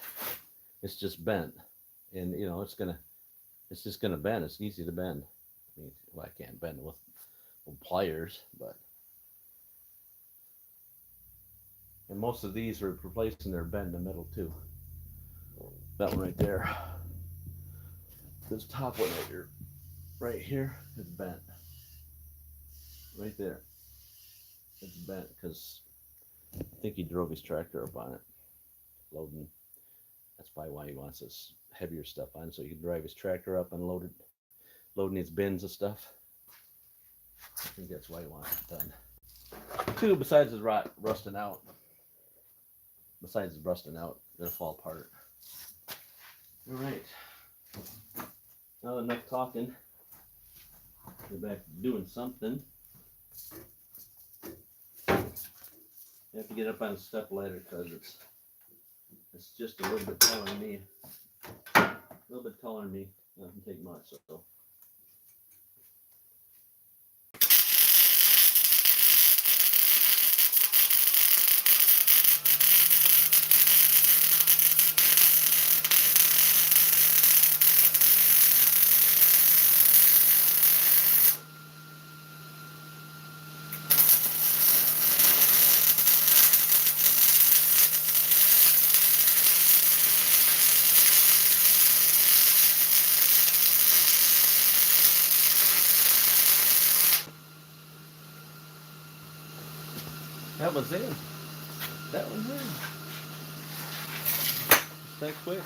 It's just bent, and you know it's just gonna bend. It's easy to bend. I mean, well, I can't bend it with pliers, but and most of these are replacing their bend in the middle too. That one right there. This top one right here is bent. Right there. It's bent because I think he drove his tractor up on it, loading. That's probably why he wants this heavier stuff on, so he can drive his tractor up and loading his bins of stuff. I think that's why he wants it done. Two, besides his rusting out. It'll fall apart. All right. Now enough talking. Get back to doing something. You have to get up on a step ladder because it's just a little bit taller than me. Doesn't take much, so. That was in. That was in. That quick.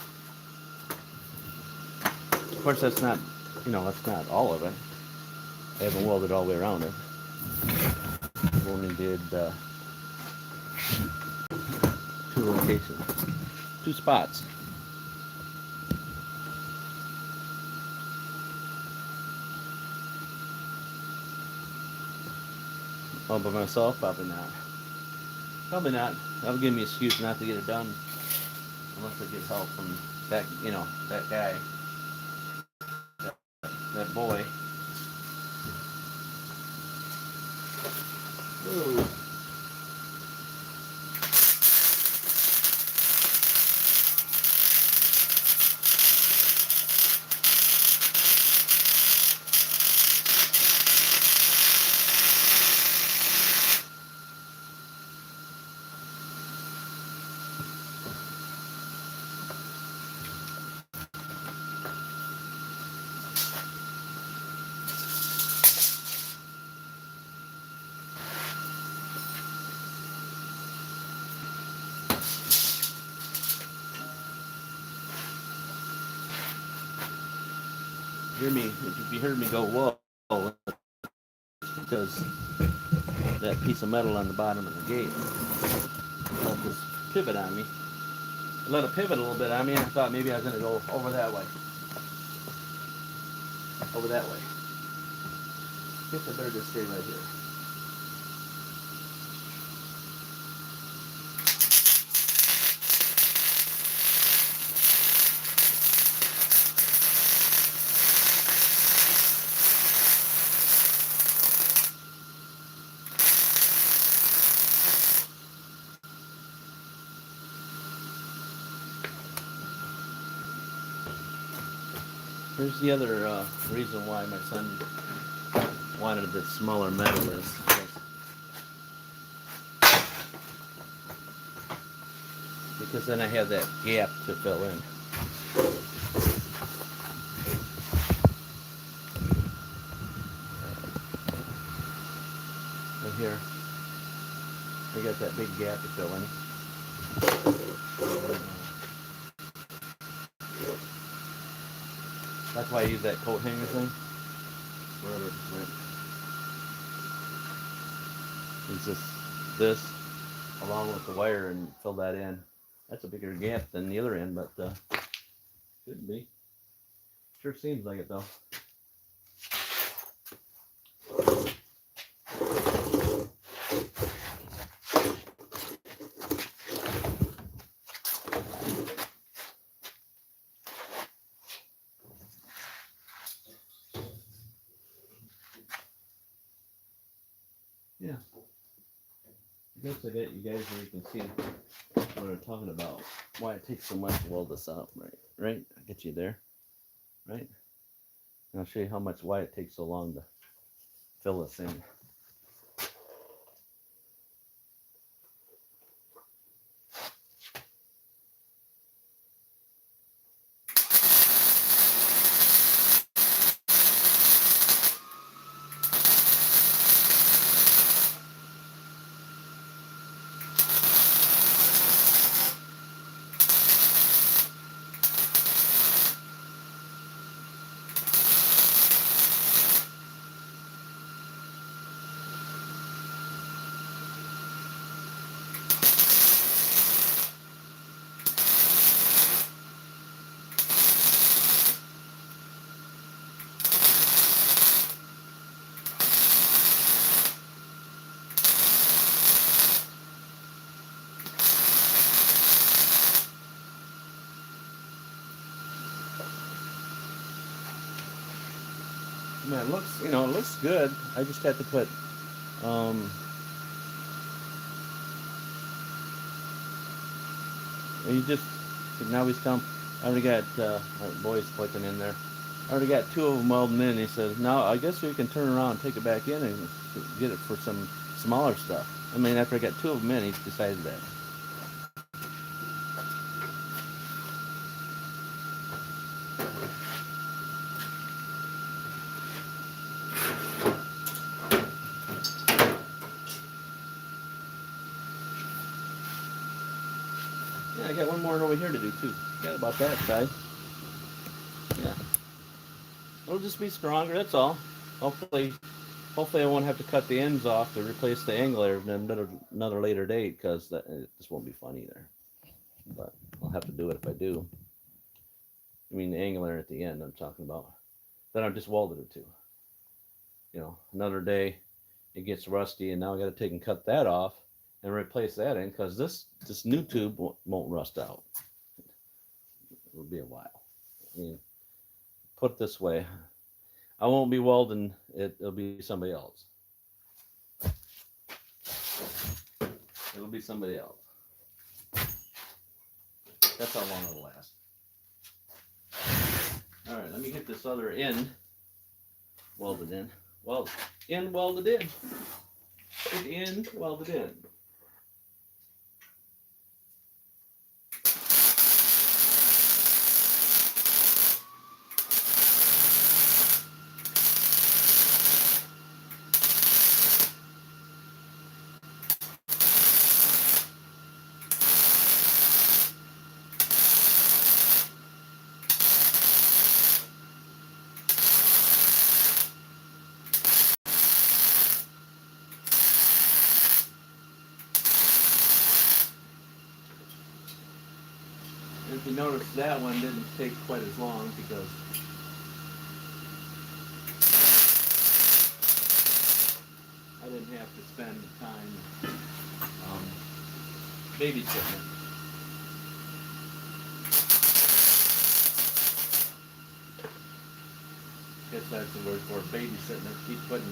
Of course, that's not all of it. I haven't welded all the way around it. I only did 2 locations, 2 spots. All by myself? Probably not. Probably not. That'll give me an excuse not to get it done unless I get help from that, that guy, that boy. Ooh. If you heard me go whoa, because that piece of metal on the bottom of the gate let this pivot on me. It let it pivot a little bit on me, and I thought maybe I was going to go over that way. Over that way. I guess I better just stay right here. Here's the other reason why my son wanted this smaller metal is because then I have that gap to fill in. Right here, I got that big gap to fill in. That's why I use that coat hanger thing. Wherever it went. It's just this along with the wire and fill that in. That's a bigger gap than the other end, but shouldn't be. Sure seems like it though. Yeah. I guess I got you guys where you can see what I'm talking about. Why it takes so much to weld this up, right? Right? I get you there. Right? And I'll show you why it takes so long to fill this in. Man, it looks good. I just had to put, you just, now he's come, I already got, our boy's clicking in there. I already got 2 of them welding in. He says, now I guess we can turn around and take it back in and get it for some smaller stuff. I mean, after I got 2 of them in, he decided that. Yeah, I got one more over here to do too. Got about that side. Yeah. It'll just be stronger, that's all. Hopefully I won't have to cut the ends off to replace the angler at another later date, because this won't be fun either. But I'll have to do it if I do. I mean the angler at the end I'm talking about. Then I've just welded it to. Another day, it gets rusty, and now I got to take and cut that off and replace that in, because this new tube won't rust out. It'll be a while. I mean, put it this way, I won't be welding it. It'll be somebody else. It'll be somebody else. That's how long it'll last. All right, let me get this other end welded in. Welded in. It in, welded in. If you notice, that one didn't take quite as long because I didn't have to spend time babysitting it. Guess that's the word for it, babysitting it. Keep putting,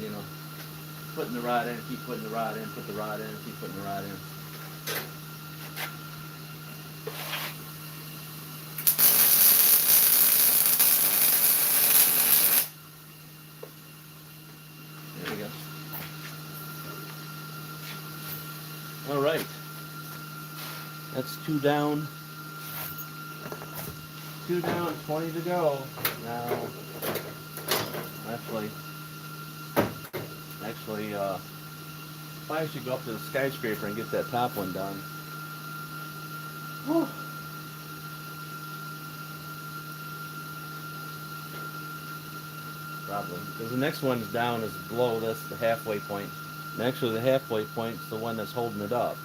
putting the rod in, keep putting the rod in, put the rod in, keep putting the rod in. There we go. All right. That's 2 down. 2 down, 20 to go. Now, actually, I should go up to the skyscraper and get that top one done. Whew. Probably. Because the next one's down is below this, the halfway point. And actually, the halfway point's the one that's holding it up.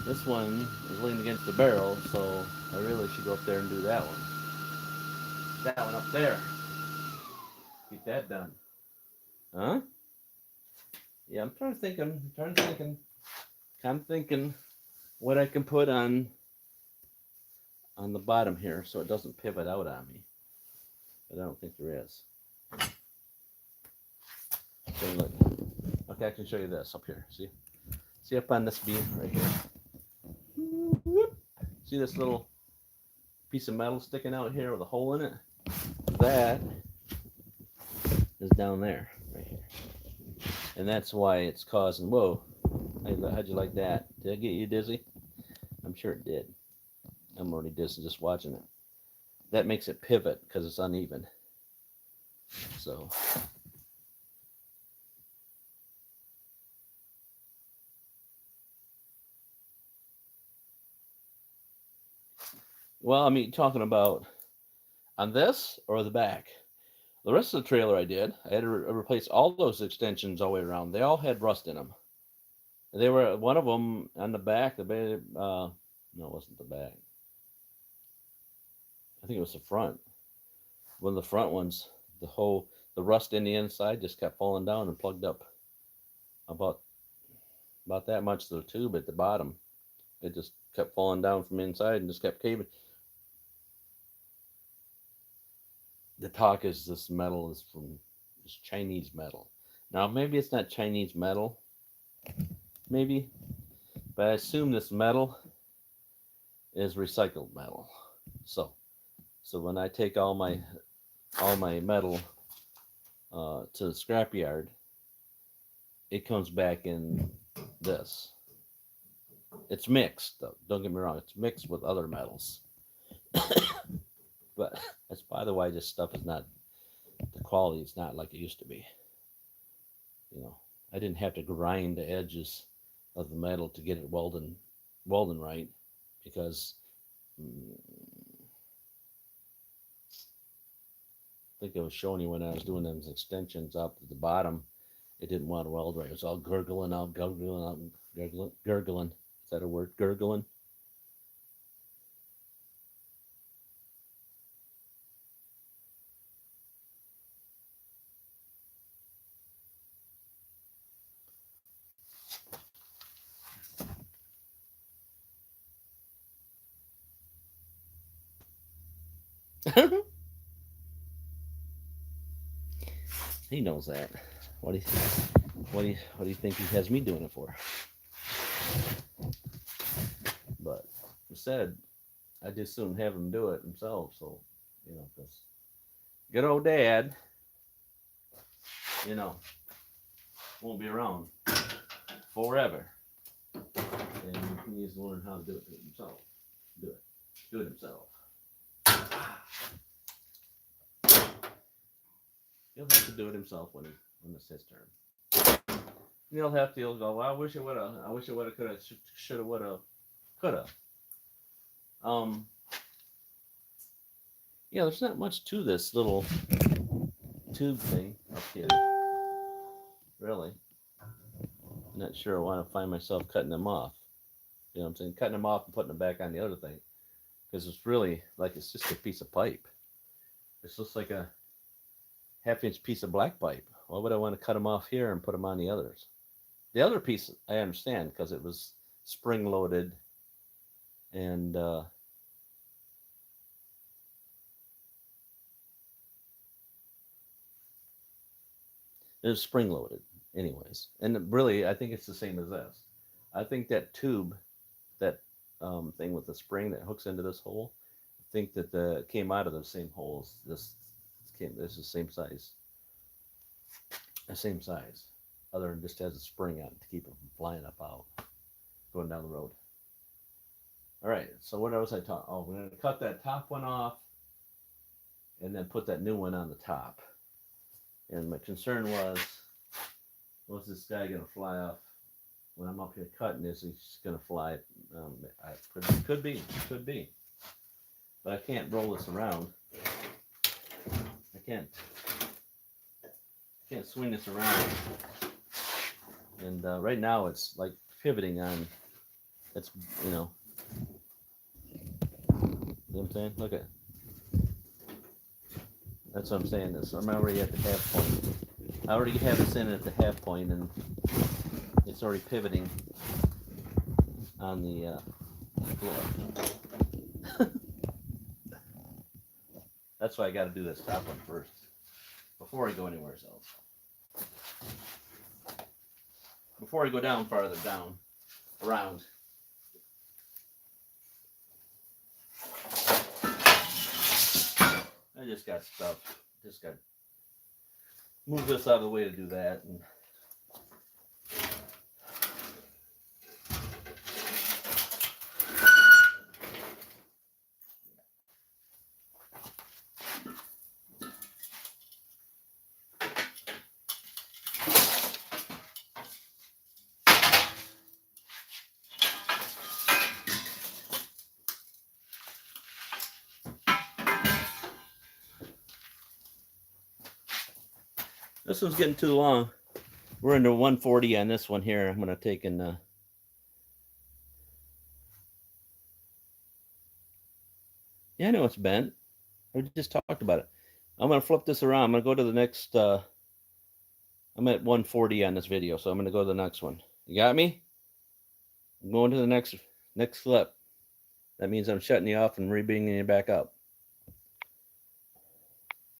This one is leaning against the barrel, so I really should go up there and do that one. That one up there. Get that done. Huh? Yeah, I'm trying to think. I'm thinking what I can put on the bottom here so it doesn't pivot out on me. But I don't think there is. So look. Okay, I can show you this up here. See up on this beam right here. See this little piece of metal sticking out here with a hole in it? That is down there, right here. And that's why it's causing, whoa, how'd you like that? Did I get you dizzy? I'm sure it did. I'm already dizzy just watching it. That makes it pivot because it's uneven. So. Well, I mean, talking about on this or the back? The rest of the trailer I did. I had to replace all those extensions all the way around. They all had rust in them. They were, one of them on the back, no, it wasn't the back. I think it was the front. One of the front ones, the rust in the inside just kept falling down and plugged up about that much to the tube at the bottom. It just kept falling down from inside and just kept caving. The talk is this metal is from this Chinese metal. Now, maybe it's not Chinese metal. Maybe. But I assume this metal is recycled metal. So when I take all my metal to the scrapyard, it comes back in this. It's mixed, though. Don't get me wrong. It's mixed with other metals. But that's by the way, this stuff is not, the quality is not like it used to be. I didn't have to grind the edges of the metal to get it welding right, because I think I was showing you when I was doing those extensions up at the bottom, it didn't want to weld right. It was all gurgling out. Gurgling. Is that a word? Gurgling? He knows that. What do you think he has me doing it for? But instead, I just soon have him do it himself. So, you know, because good old dad, you know, won't be around forever, and he needs to learn how to do it himself. Do it himself. He'll have to do it himself when it's his turn. He'll go, well, I wish it would have, could have, should have, would have, could have. Yeah, there's not much to this little tube thing up here. Really. I'm not sure I want to find myself cutting them off. You know what I'm saying? Cutting them off and putting them back on the other thing. Because it's really like it's just a piece of pipe. It's just like a half-inch piece of black pipe. Why would I want to cut them off here and put them on the others? The other piece, I understand, because it was spring-loaded and it was spring-loaded anyways. And really, I think it's the same as this. I think that tube, that thing with the spring that hooks into this hole, I think that came out of the same holes. This is the same size. The same size. Other than just has a spring on it to keep it from flying up out, going down the road. All right, so what else I taught? Oh, we're going to cut that top one off and then put that new one on the top. And my concern was this guy going to fly off when I'm up here cutting this? He's going to fly. Could be. But I can't roll this around. I can't swing this around. And right now it's like pivoting on. It's, you know what I'm saying? Look at. That's what I'm saying. I'm already at the half point. I already have this in at the half point, and it's already pivoting on the floor. That's why I got to do this top one first before I go anywhere else. Before I go down farther down, around. I just got stuff. Just got to move this out of the way to do that. And this one's getting too long. We're into 140 on this one here. I'm going to take and yeah, I know it's bent. We just talked about it. I'm going to flip this around. I'm going to go to the next. I'm at 140 on this video, so I'm going to go to the next one. You got me? I'm going to the next flip. That means I'm shutting you off and rebringing you back up.